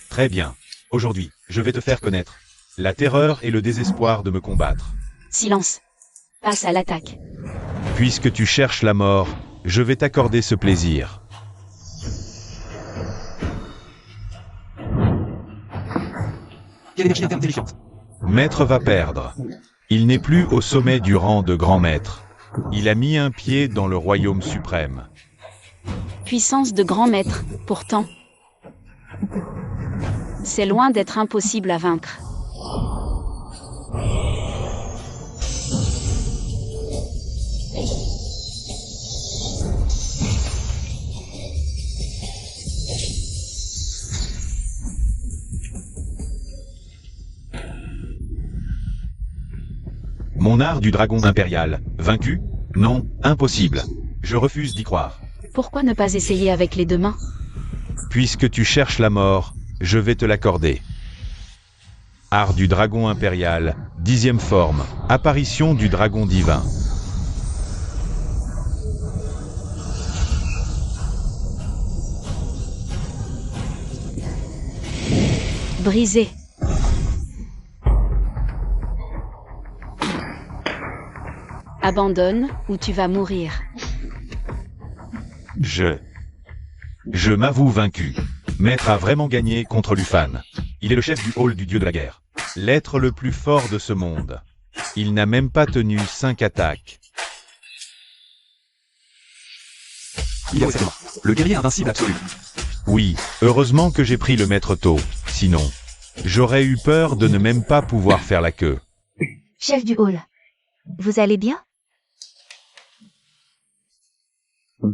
Très bien. Aujourd'hui, je vais te faire connaître la terreur et le désespoir de me combattre. Silence. Passe à l'attaque. Puisque tu cherches la mort, je vais t'accorder ce plaisir. Quelle énergie interne terrifiante. Maître va perdre. Il n'est plus au sommet du rang de grand maître. Il a mis un pied dans le royaume suprême. Puissance de grand maître, pourtant. C'est loin d'être impossible à vaincre. Mon art du dragon impérial, vaincu? Non, impossible. Je refuse d'y croire. Pourquoi ne pas essayer avec les 2 mains? Puisque tu cherches la mort, je vais te l'accorder. Art du dragon impérial, 10e forme, apparition du dragon divin. Brisé. Abandonne, ou tu vas mourir. Je m'avoue vaincu. Maître a vraiment gagné contre Lufan. Il est le chef du hall du dieu de la guerre. L'être le plus fort de ce monde. Il n'a même pas tenu 5 attaques. Il y a aussi le guerrier invincible absolu. Oui, heureusement que j'ai pris le maître tôt. Sinon, j'aurais eu peur de ne même pas pouvoir faire la queue. Chef du hall, vous allez bien?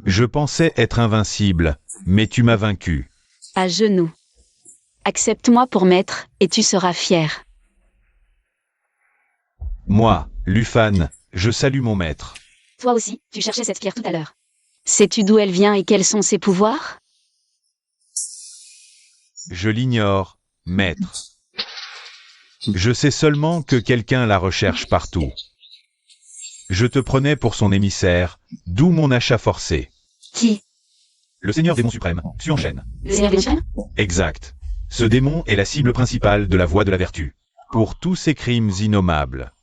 Je pensais être invincible, mais tu m'as vaincu. À genoux. Accepte-moi pour maître, et tu seras fier. Moi, Lufan, je salue mon maître. Toi aussi, tu cherchais cette pierre tout à l'heure. Sais-tu d'où elle vient et quels sont ses pouvoirs? Je l'ignore, maître. Je sais seulement que quelqu'un la recherche partout. Je te prenais pour son émissaire, d'où mon achat forcé. Qui? Le Seigneur démon suprême, Xuanchen. Le Seigneur des Machins? Exact. Ce démon est la cible principale de la voie de la vertu. Pour tous ses crimes innommables.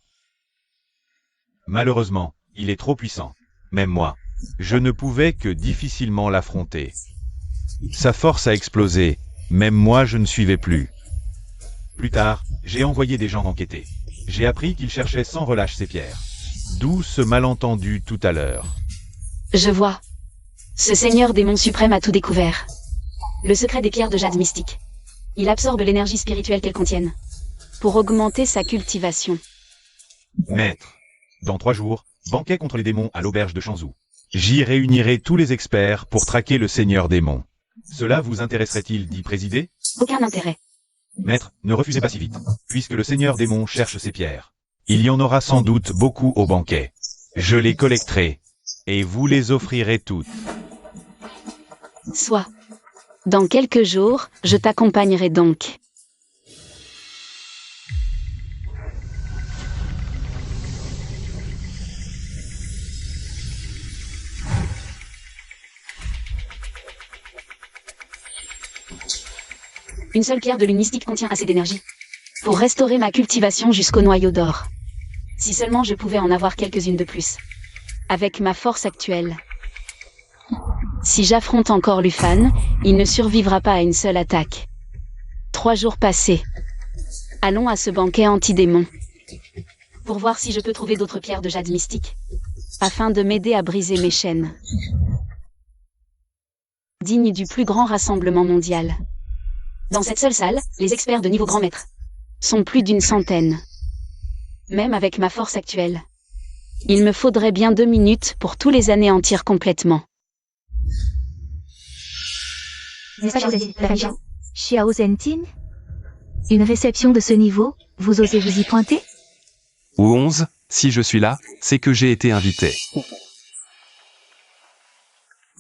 Malheureusement, il est trop puissant. Même moi, je ne pouvais que difficilement l'affronter. Sa force a explosé, même moi je ne suivais plus. Plus tard, j'ai envoyé des gens enquêter. J'ai appris qu'il cherchait sans relâche ces pierres. D'où ce malentendu tout à l'heure. Je vois. Ce Seigneur démon suprême a tout découvert. Le secret des pierres de jade mystique. Il absorbe l'énergie spirituelle qu'elles contiennent. Pour augmenter sa cultivation. Maître, dans 3 jours, banquet contre les démons à l'auberge de Shanzhou. J'y réunirai tous les experts pour traquer le Seigneur démon. Cela vous intéresserait-il d'y présider? Aucun intérêt. Maître, ne refusez pas si vite, puisque le Seigneur démon cherche ces pierres. Il y en aura sans doute beaucoup au banquet. Je les collecterai, et vous les offrirez toutes. Soit. Dans quelques jours, je t'accompagnerai donc. Une seule pierre de lune mystique contient assez d'énergie pour restaurer ma cultivation jusqu'au noyau d'or. Si seulement je pouvais en avoir quelques-unes de plus. Avec ma force actuelle. Si j'affronte encore Lufan, il ne survivra pas à une seule attaque. 3 jours passés. Allons à ce banquet anti-démon. Pour voir si je peux trouver d'autres pierres de jade mystique. Afin de m'aider à briser mes chaînes. Digne du plus grand rassemblement mondial. Dans cette seule salle, les experts de niveau grand maître sont plus d'une centaine. Même avec ma force actuelle. Il me faudrait bien 2 minutes pour tous les anéantir complètement. N'est-ce pas la famille Xiao Zentin? Une réception de ce niveau, vous osez vous y pointer? Ou 11, si je suis là, c'est que j'ai été invité.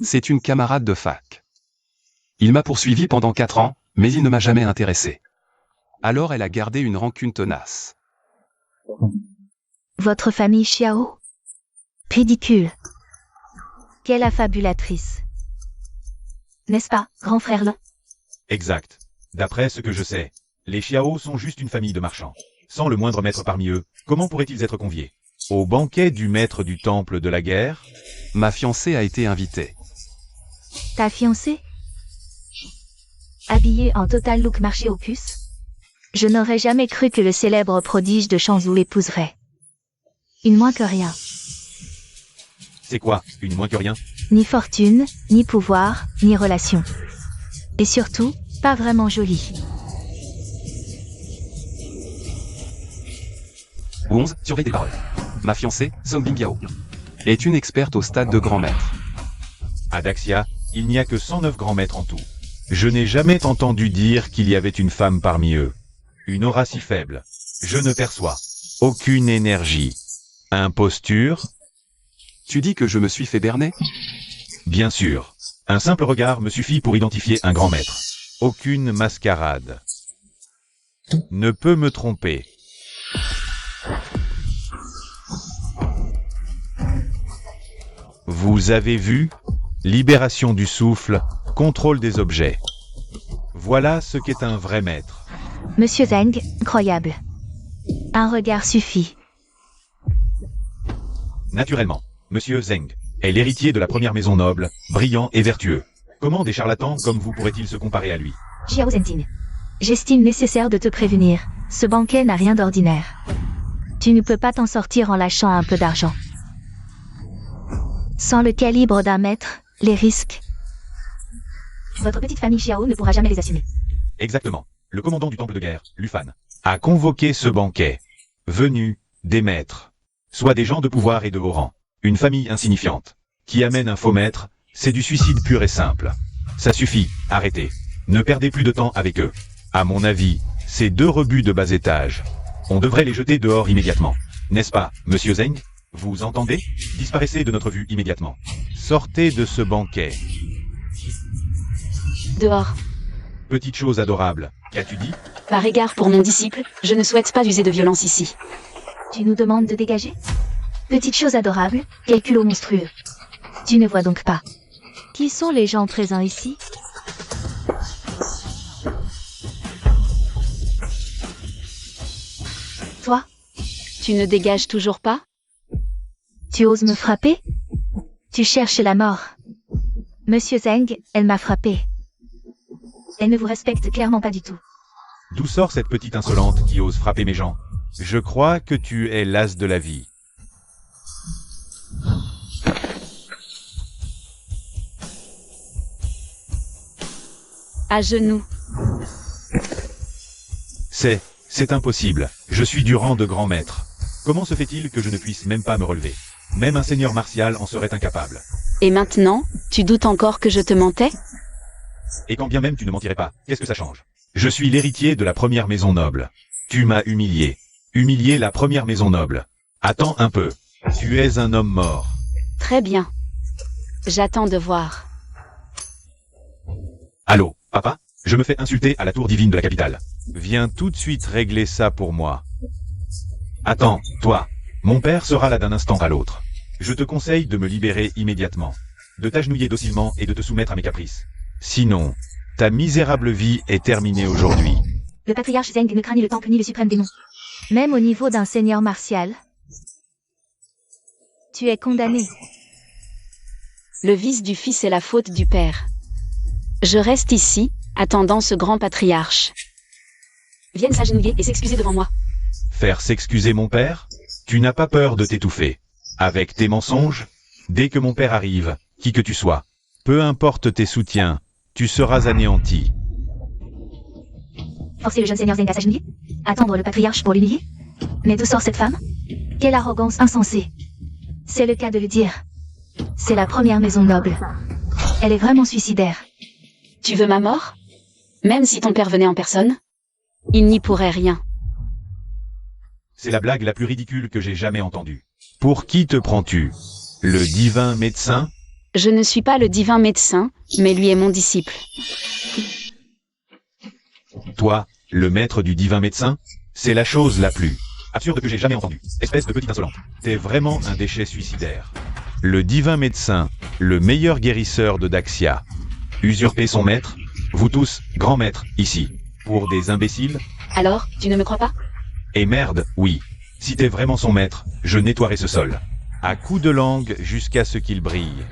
C'est une camarade de fac. Il m'a poursuivi pendant 4 ans, mais il ne m'a jamais intéressé. Alors elle a gardé une rancune tenace. Votre famille Xiao? Ridicule. Quelle affabulatrice. N'est-ce pas, grand frère Lin? Exact. D'après ce que je sais, les Xiao sont juste une famille de marchands. Sans le moindre maître parmi eux, comment pourraient-ils être conviés? Au banquet du maître du temple de la guerre? Ma fiancée a été invitée. Ta fiancée? Habillée en total look marché aux puces? Je n'aurais jamais cru que le célèbre prodige de Shanzhou l'épouserait. Une moins que rien. C'est quoi, une moins que rien? Ni fortune, ni pouvoir, ni relation. Et surtout, pas vraiment jolie. 11, surveille tes paroles. Ma fiancée, Song Bingyao, est une experte au stade de grand maître. À Daxia, il n'y a que 109 grands maîtres en tout. Je n'ai jamais entendu dire qu'il y avait une femme parmi eux. Une aura si faible. Je ne perçois aucune énergie. Imposture? Tu dis que je me suis fait berner? Bien sûr. Un simple regard me suffit pour identifier un grand maître. Aucune mascarade ne peut me tromper. Vous avez vu? Libération du souffle, contrôle des objets. Voilà ce qu'est un vrai maître. Monsieur Zeng, incroyable. Un regard suffit. Naturellement, Monsieur Zeng est l'héritier de la première maison noble, brillant et vertueux. Comment des charlatans comme vous pourraient-ils se comparer à lui? Xiao Zentin. J'estime nécessaire de te prévenir. Ce banquet n'a rien d'ordinaire. Tu ne peux pas t'en sortir en lâchant un peu d'argent. Sans le calibre d'un maître, les risques. Votre petite famille Xiao ne pourra jamais les assumer. Exactement. Le commandant du temple de guerre, Lufan, a convoqué ce banquet. Venu des maîtres. Soit des gens de pouvoir et de haut rang. Une famille insignifiante. Qui amène un faux maître, c'est du suicide pur et simple. Ça suffit, arrêtez. Ne perdez plus de temps avec eux. À mon avis, ces 2 rebuts de bas étage. On devrait les jeter dehors immédiatement. N'est-ce pas, Monsieur Zeng? Vous entendez? Disparaissez de notre vue immédiatement. Sortez de ce banquet. Dehors. Petite chose adorable. Qu'as-tu dit? Par égard pour mon disciple, je ne souhaite pas user de violence ici. Tu nous demandes de dégager? Petite chose adorable, quel culot monstrueux. Tu ne vois donc pas. Qui sont les gens présents ici? Toi? Tu ne dégages toujours pas? Tu oses me frapper? Tu cherches la mort. Monsieur Zeng, elle m'a frappé. Elle ne vous respecte clairement pas du tout. D'où sort cette petite insolente qui ose frapper mes gens? Je crois que tu es l'as de la vie. À genoux. C'est impossible. Je suis du rang de grand maître. Comment se fait-il que je ne puisse même pas me relever? Même un seigneur martial en serait incapable. Et maintenant, tu doutes encore que je te mentais? Et quand bien même tu ne mentirais pas, qu'est-ce que ça change? Je suis l'héritier de la première maison noble. Tu m'as humilié. Humilié la première maison noble. Attends un peu. Tu es un homme mort. Très bien. J'attends de voir. Allô, papa? Je me fais insulter à la tour divine de la capitale. Viens tout de suite régler ça pour moi. Attends, toi. Mon père sera là d'un instant à l'autre. Je te conseille de me libérer immédiatement. De t'agenouiller docilement et de te soumettre à mes caprices. Sinon, Ta misérable vie est terminée aujourd'hui. Le patriarche Zeng ne craint ni le temple ni le suprême démon. Même au niveau d'un seigneur martial. Tu es condamné. Le vice du fils est la faute du père. Je reste ici, attendant ce grand patriarche. Vienne s'agenouiller et s'excuser devant moi. Faire s'excuser mon père? Tu n'as pas peur de t'étouffer. Avec tes mensonges? Dès que mon père arrive, qui que tu sois, peu importe tes soutiens, tu seras anéanti. Forcer le jeune seigneur Zeng à s'agenouiller? Attendre le patriarche pour l'humilier? Mais d'où sort cette femme? Quelle arrogance insensée! C'est le cas de le dire. C'est la première maison noble. Elle est vraiment suicidaire. Tu veux ma mort? Même si ton père venait en personne? Il n'y pourrait rien. C'est la blague la plus ridicule que j'ai jamais entendue. Pour qui te prends-tu? Le divin médecin? Je ne suis pas le divin médecin, mais lui est mon disciple. Toi, le maître du divin médecin? C'est la chose la plus absurde que j'ai jamais entendue. Espèce de petite insolente. T'es vraiment un déchet suicidaire. Le divin médecin, le meilleur guérisseur de Daxia. Usurper son maître? Vous tous, grands maîtres, ici. Pour des imbéciles? Alors, tu ne me crois pas? Et merde, oui. Si t'es vraiment son maître, je nettoierai ce sol. À coups de langue jusqu'à ce qu'il brille.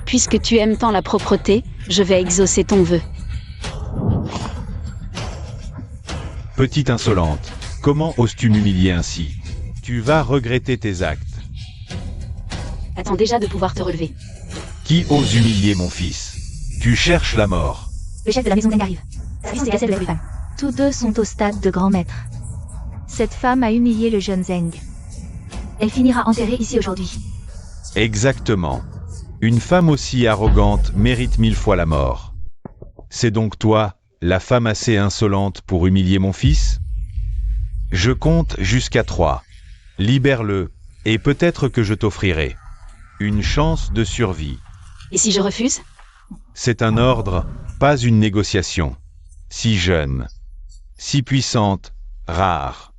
Puisque tu aimes tant la propreté, je vais exaucer ton vœu. Petite insolente, comment oses-tu m'humilier ainsi? Tu vas regretter tes actes. Attends déjà de pouvoir te relever. Qui ose humilier mon fils? Tu cherches la mort. Le chef de la maison Zeng arrive. Sa fille c'est celle de la femme. Tous deux sont au stade de grand maître. Cette femme a humilié le jeune Zeng. Elle finira enterrée ici aujourd'hui. Exactement. Une femme aussi arrogante mérite 1000 fois la mort. C'est donc toi, la femme assez insolente pour humilier mon fils? Je compte jusqu'à 3. Libère-le, et peut-être que je t'offrirai une chance de survie. Et si je refuse? C'est un ordre, pas une négociation. Si jeune, si puissante, rare.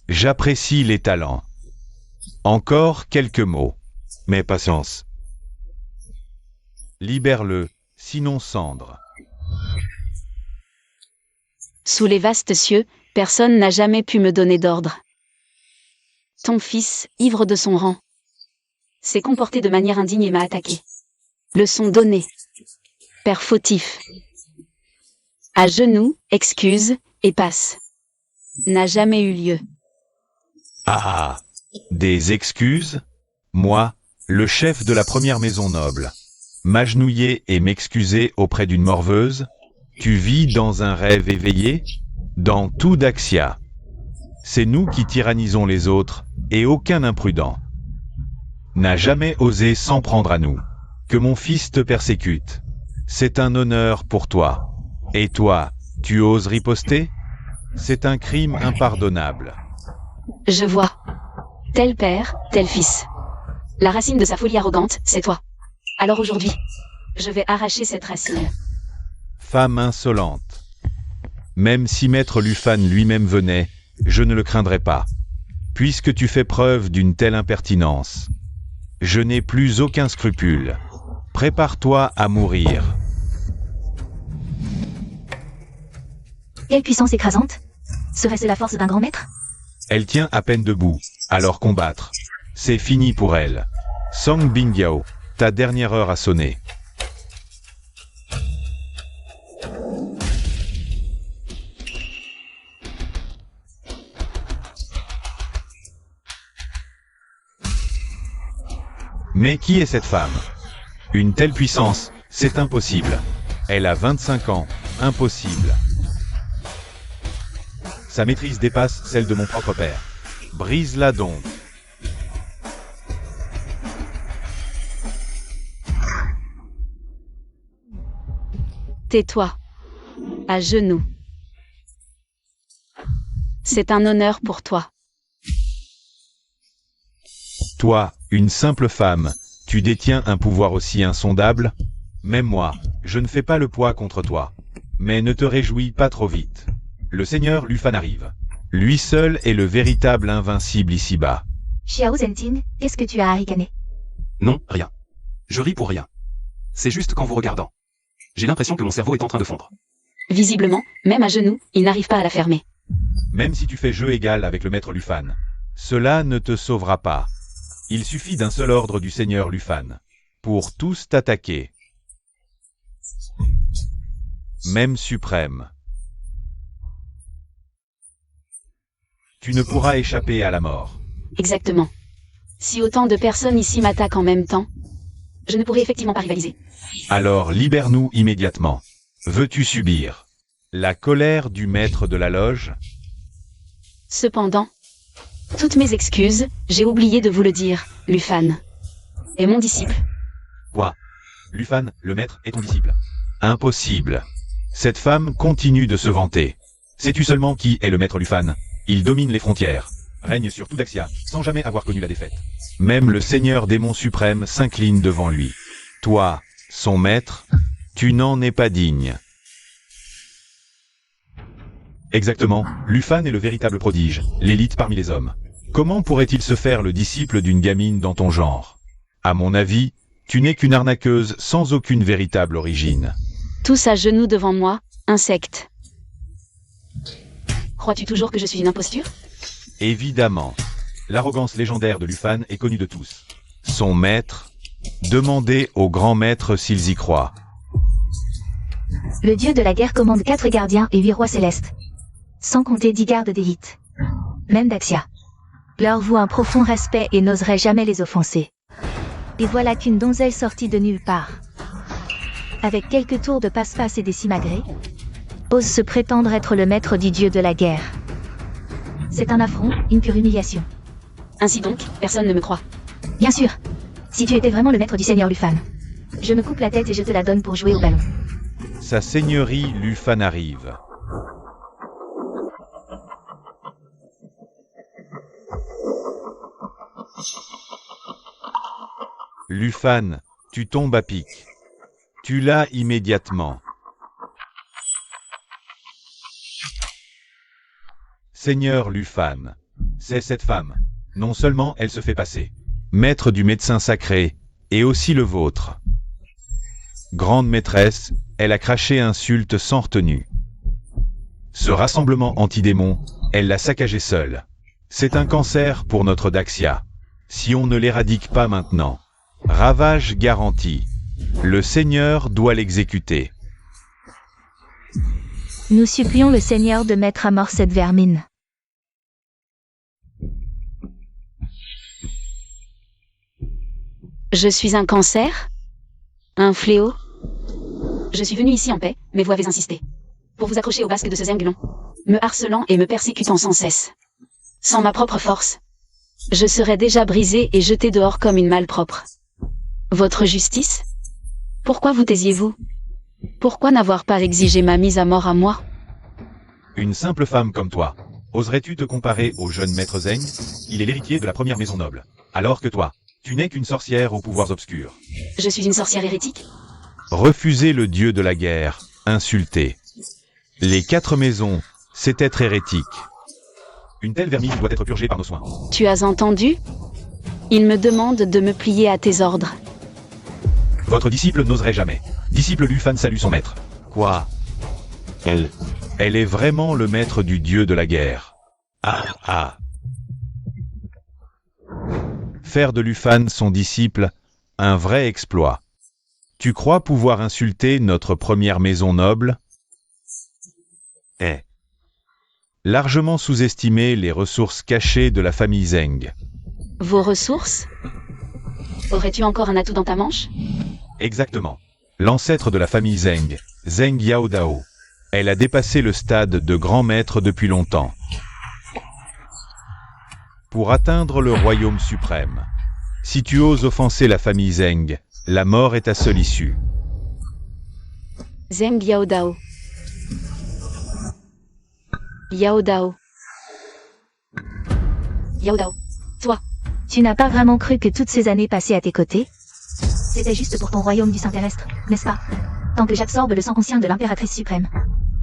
J'apprécie les talents. Encore quelques mots. Mais patience. Libère-le, sinon cendre. Sous les vastes cieux, personne n'a jamais pu me donner d'ordre. Ton fils, ivre de son rang, s'est comporté de manière indigne et m'a attaqué. Leçon donnée. Père fautif. À genoux, excuse, et passe. N'a jamais eu lieu. Ah, des excuses? Moi, le chef de la première maison noble. M'agenouiller et m'excuser auprès d'une morveuse? Tu vis dans un rêve éveillé? Dans tout Daxia. C'est nous qui tyrannisons les autres, et aucun imprudent n'a jamais osé s'en prendre à nous. Que mon fils te persécute. C'est un honneur pour toi. Et toi, tu oses riposter? C'est un crime impardonnable. Je vois. Tel père, tel fils. La racine de sa folie arrogante, c'est toi. Alors aujourd'hui, je vais arracher cette racine. Femme insolente. Même si Maître Lufan lui-même venait, je ne le craindrais pas. Puisque tu fais preuve d'une telle impertinence, je n'ai plus aucun scrupule. Prépare-toi à mourir. Quelle puissance écrasante! Serait-ce la force d'un grand maître? Elle tient à peine debout, alors combattre. C'est fini pour elle. Song Bingyao, ta dernière heure a sonné. Mais qui est cette femme? Une telle puissance, c'est impossible. Elle a 25 ans, impossible. Sa maîtrise dépasse celle de mon propre père. Brise-la donc. Tais-toi. À genoux. C'est un honneur pour toi. Toi, une simple femme, tu détiens un pouvoir aussi insondable? Même moi, je ne fais pas le poids contre toi. Mais ne te réjouis pas trop vite. Le seigneur Lufan arrive. Lui seul est le véritable invincible ici-bas. Xiao Zhenting, qu'est-ce que tu as à ricaner? Non, rien. Je ris pour rien. C'est juste qu'en vous regardant, J'ai l'impression que mon cerveau est en train de fondre. Visiblement, même à genoux, il n'arrive pas à la fermer. Même si tu fais jeu égal avec le maître Lufan, cela ne te sauvera pas. Il suffit d'un seul ordre du seigneur Lufan pour tous t'attaquer. Même suprême. Tu ne pourras échapper à la mort. Exactement. Si autant de personnes ici m'attaquent en même temps, je ne pourrai effectivement pas rivaliser. Alors libère-nous immédiatement. Veux-tu subir la colère du maître de la loge? Cependant, toutes mes excuses, j'ai oublié de vous le dire, Lufan est mon disciple. Quoi? Lufan, le maître, est ton disciple? Impossible. Cette femme continue de se vanter. Sais-tu seulement qui est le maître Lufan? Il domine les frontières, règne sur tout Daxia, sans jamais avoir connu la défaite. Même le seigneur démon suprême s'incline devant lui. Toi, son maître, tu n'en es pas digne. Exactement, Lufan est le véritable prodige, l'élite parmi les hommes. Comment pourrait-il se faire le disciple d'une gamine dans ton genre? À mon avis, tu n'es qu'une arnaqueuse sans aucune véritable origine. Tous à genoux devant moi, insecte. Crois-tu toujours que je suis une imposture? Évidemment. L'arrogance légendaire de Lufan est connue de tous. Son maître, demandez aux grands maîtres s'ils y croient. Le dieu de la guerre commande 4 gardiens et 8 rois célestes. Sans compter 10 gardes d'élite. Même Daxia. Leur voue un profond respect et n'oserait jamais les offenser. Et voilà qu'une donzelle sortie de nulle part, avec quelques tours de passe-passe et des simagrées, ose se prétendre être le maître du dieu de la guerre. C'est un affront, une pure humiliation. Ainsi donc, personne ne me croit. Bien sûr. Si tu étais vraiment le maître du seigneur Lufan, je me coupe la tête et je te la donne pour jouer au ballon. Sa seigneurie Lufan arrive. Lufan, tu tombes à pic. Tu l'as immédiatement. Seigneur Lufan, c'est cette femme. Non seulement elle se fait passer maître du médecin sacré, et aussi le vôtre. Grande maîtresse, elle a craché insulte sans retenue. Ce rassemblement anti-démon, elle l'a saccagé seule. C'est un cancer pour notre Daxia. Si on ne l'éradique pas maintenant, ravage garanti. Le Seigneur doit l'exécuter. Nous supplions le Seigneur de mettre à mort cette vermine. Je suis un cancer? Un fléau? Je suis venu ici en paix, mais vous avez insisté. Pour vous accrocher au basque de ce zinglon, me harcelant et me persécutant sans cesse. Sans ma propre force, je serais déjà brisé et jeté dehors comme une malpropre. Votre justice? Pourquoi vous taisiez-vous? Pourquoi n'avoir pas exigé ma mise à mort à moi? Une simple femme comme toi, oserais-tu te comparer au jeune maître Zeng? Il est l'héritier de la première maison noble. Alors que toi, tu n'es qu'une sorcière aux pouvoirs obscurs. Je suis une sorcière hérétique? Refuser le dieu de la guerre, insulter. Les 4 maisons, c'est être hérétique. Une telle vermine doit être purgée par nos soins. Tu as entendu? Il me demande de me plier à tes ordres. Votre disciple n'oserait jamais. Disciple Lufan salue son maître. Quoi? Elle est vraiment le maître du dieu de la guerre. Ah. Faire de Lufan son disciple, un vrai exploit. Tu crois pouvoir insulter notre première maison noble? Largement sous-estimer les ressources cachées de la famille Zeng. Vos ressources? Aurais-tu encore un atout dans ta manche? Exactement. L'ancêtre de la famille Zeng, Zeng Yaodao. Elle a dépassé le stade de grand maître depuis longtemps. Pour atteindre le royaume suprême. Si tu oses offenser la famille Zeng, la mort est ta seule issue. Zeng Yaodao. Yaodao. Yaodao. Toi. Tu n'as pas vraiment cru que toutes ces années passées à tes côtés, C'était juste pour ton royaume du sein terrestre, n'est-ce pas? Tant que j'absorbe le sang conscient de l'impératrice suprême.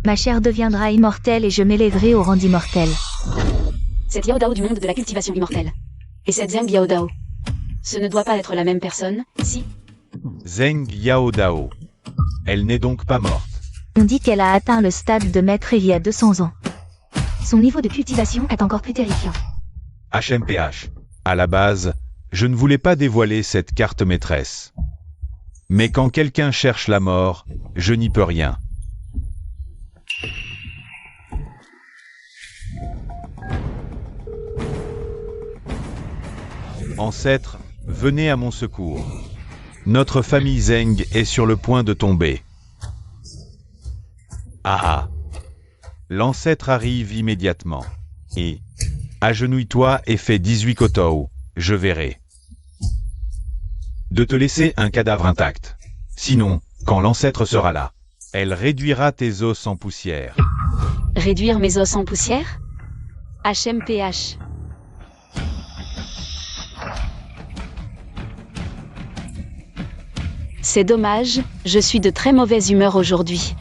ma chair deviendra immortelle et je m'élèverai au rang d'immortel. C'est Yaodao du monde de la cultivation immortelle. Et cette Zeng Yaodao. Ce ne doit pas être la même personne, si? Zeng Yaodao. Elle n'est donc pas morte. On dit qu'elle a atteint le stade de maître il y a 200 ans. Son niveau de cultivation est encore plus terrifiant. HMPH. À la base, je ne voulais pas dévoiler cette carte maîtresse. Mais quand quelqu'un cherche la mort, je n'y peux rien. Ancêtres, venez à mon secours. Notre famille Zeng est sur le point de tomber. Ah ah. L'ancêtre arrive immédiatement. Et agenouille-toi et fais 18 kotou, je verrai. De te laisser un cadavre intact. Sinon, quand l'ancêtre sera là, elle réduira tes os en poussière. Réduire mes os en poussière? HMPH. C'est dommage, je suis de très mauvaise humeur aujourd'hui.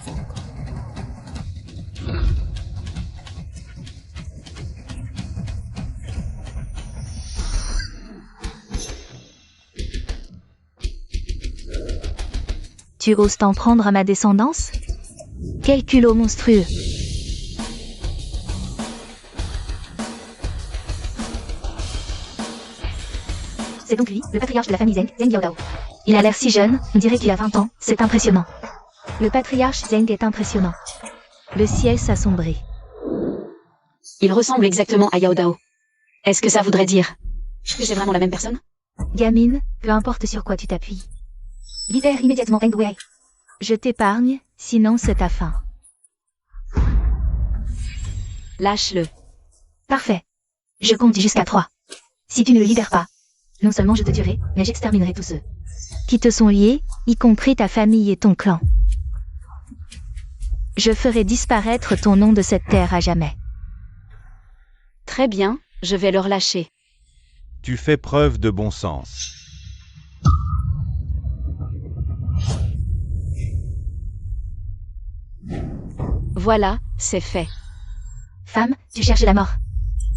Tu oses t'en prendre à ma descendance? Quel culot monstrueux! C'est donc lui, le patriarche de la famille Zeng, Zeng Yaodao. Il a l'air si jeune, on dirait qu'il a 20 ans, c'est impressionnant. Le patriarche Zeng est impressionnant. Le ciel s'assombrit. Il ressemble exactement à Yao Dao. Est-ce que ça voudrait dire que c'est vraiment la même personne? Gamine, peu importe sur quoi tu t'appuies. Libère immédiatement Zeng Wei. Je t'épargne, sinon c'est ta fin. Lâche-le. Parfait. Je compte jusqu'à 3. Si tu ne le libères pas, non seulement je te tuerai, mais j'exterminerai tous ceux qui te sont liés, y compris ta famille et ton clan. Je ferai disparaître ton nom de cette terre à jamais. Très bien, je vais le relâcher. Tu fais preuve de bon sens. Voilà, c'est fait. Femme, tu cherches la mort.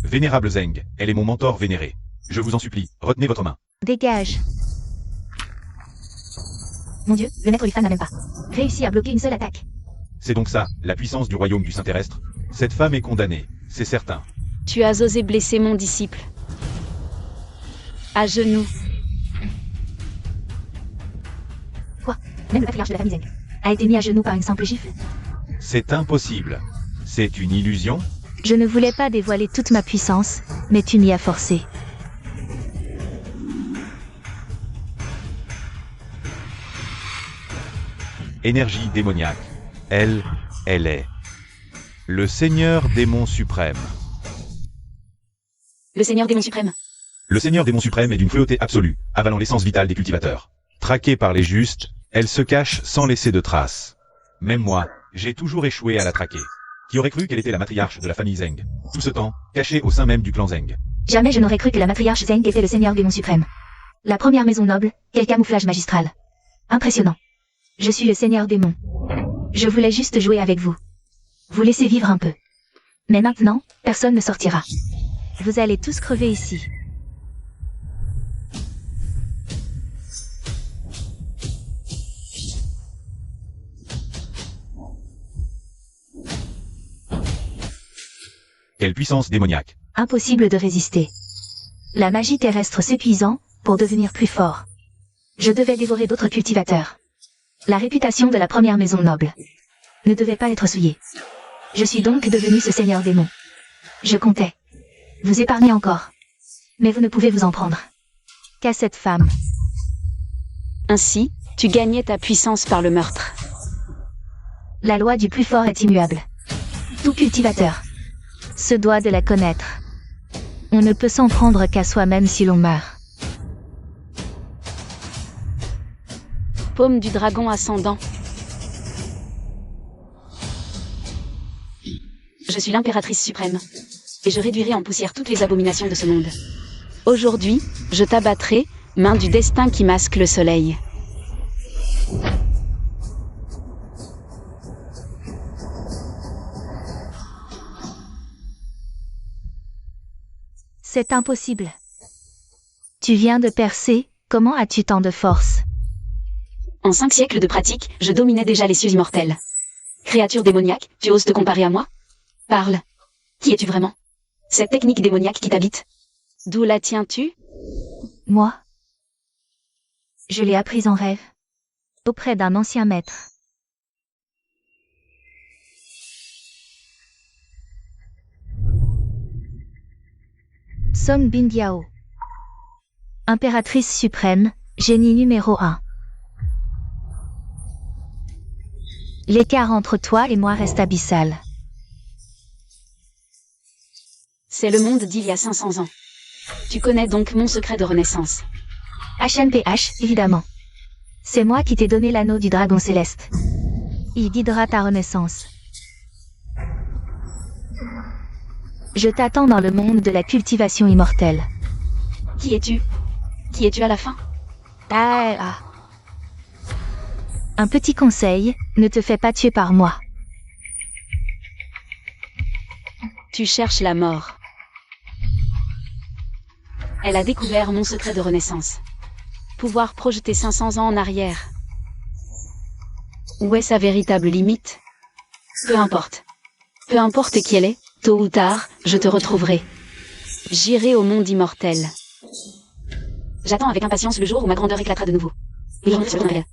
Vénérable Zeng, elle est mon mentor vénéré. Je vous en supplie, retenez votre main. Dégage. Mon Dieu, le maître du fan n'a même pas réussi à bloquer une seule attaque. C'est donc ça, la puissance du royaume du Saint-Terrestre. Cette femme est condamnée, c'est certain. Tu as osé blesser mon disciple. À genoux. Quoi? Même le patriarche de la famille Zeng a été mis à genoux par une simple gifle? C'est impossible. C'est une illusion? Je ne voulais pas dévoiler toute ma puissance, mais tu m'y as forcé. Énergie démoniaque. Elle est le Seigneur démon suprême. Le Seigneur démon suprême. Le Seigneur démon suprême est d'une cruauté absolue, avalant l'essence vitale des cultivateurs. Traquée par les justes, elle se cache sans laisser de traces. Même moi, j'ai toujours échoué à la traquer. Qui aurait cru qu'elle était la matriarche de la famille Zeng? Tout ce temps, cachée au sein même du clan Zeng. Jamais je n'aurais cru que la matriarche Zeng était le Seigneur démon suprême. La première maison noble, quel camouflage magistral. Impressionnant. Je suis le Seigneur démon. Je voulais juste jouer avec vous. Vous laisser vivre un peu. Mais maintenant, personne ne sortira. Vous allez tous crever ici. Quelle puissance démoniaque. Impossible de résister. La magie terrestre s'épuisant, pour devenir plus fort. Je devais dévorer d'autres cultivateurs. La réputation de la première maison noble ne devait pas être souillée. Je suis donc devenu ce Seigneur démon. Je comptais vous épargner encore. Mais vous ne pouvez vous en prendre qu'à cette femme. Ainsi, tu gagnais ta puissance par le meurtre. La loi du plus fort est immuable. Tout cultivateur se doit de la connaître. On ne peut s'en prendre qu'à soi-même si l'on meurt. Paume du dragon ascendant. Je suis l'impératrice suprême. Et je réduirai en poussière toutes les abominations de ce monde. Aujourd'hui, je t'abattrai, main du destin qui masque le soleil. C'est impossible. Tu viens de percer, comment as-tu tant de force? En 5 siècles de pratique, je dominais déjà les cieux immortels. Créature démoniaque, tu oses te comparer à moi? Parle. Qui es-tu vraiment? Cette technique démoniaque qui t'habite? D'où la tiens-tu? Moi? Je l'ai apprise en rêve. Auprès d'un ancien maître. Song Bindiao. Impératrice suprême, génie numéro 1. L'écart entre toi et moi reste abyssal. C'est le monde d'il y a 500 ans. Tu connais donc mon secret de renaissance. HNPH, évidemment. C'est moi qui t'ai donné l'anneau du dragon céleste. Il guidera ta renaissance. Je t'attends dans le monde de la cultivation immortelle. Qui es-tu? Qui es-tu à la fin? Un petit conseil, ne te fais pas tuer par moi. Tu cherches la mort. Elle a découvert mon secret de renaissance. Pouvoir projeter 500 ans en arrière. Où est sa véritable limite? Peu importe. Peu importe qui elle est, tôt ou tard, je te retrouverai. J'irai au monde immortel. J'attends avec impatience le jour où ma grandeur éclatera de nouveau. Et j'en ai sur ton réel.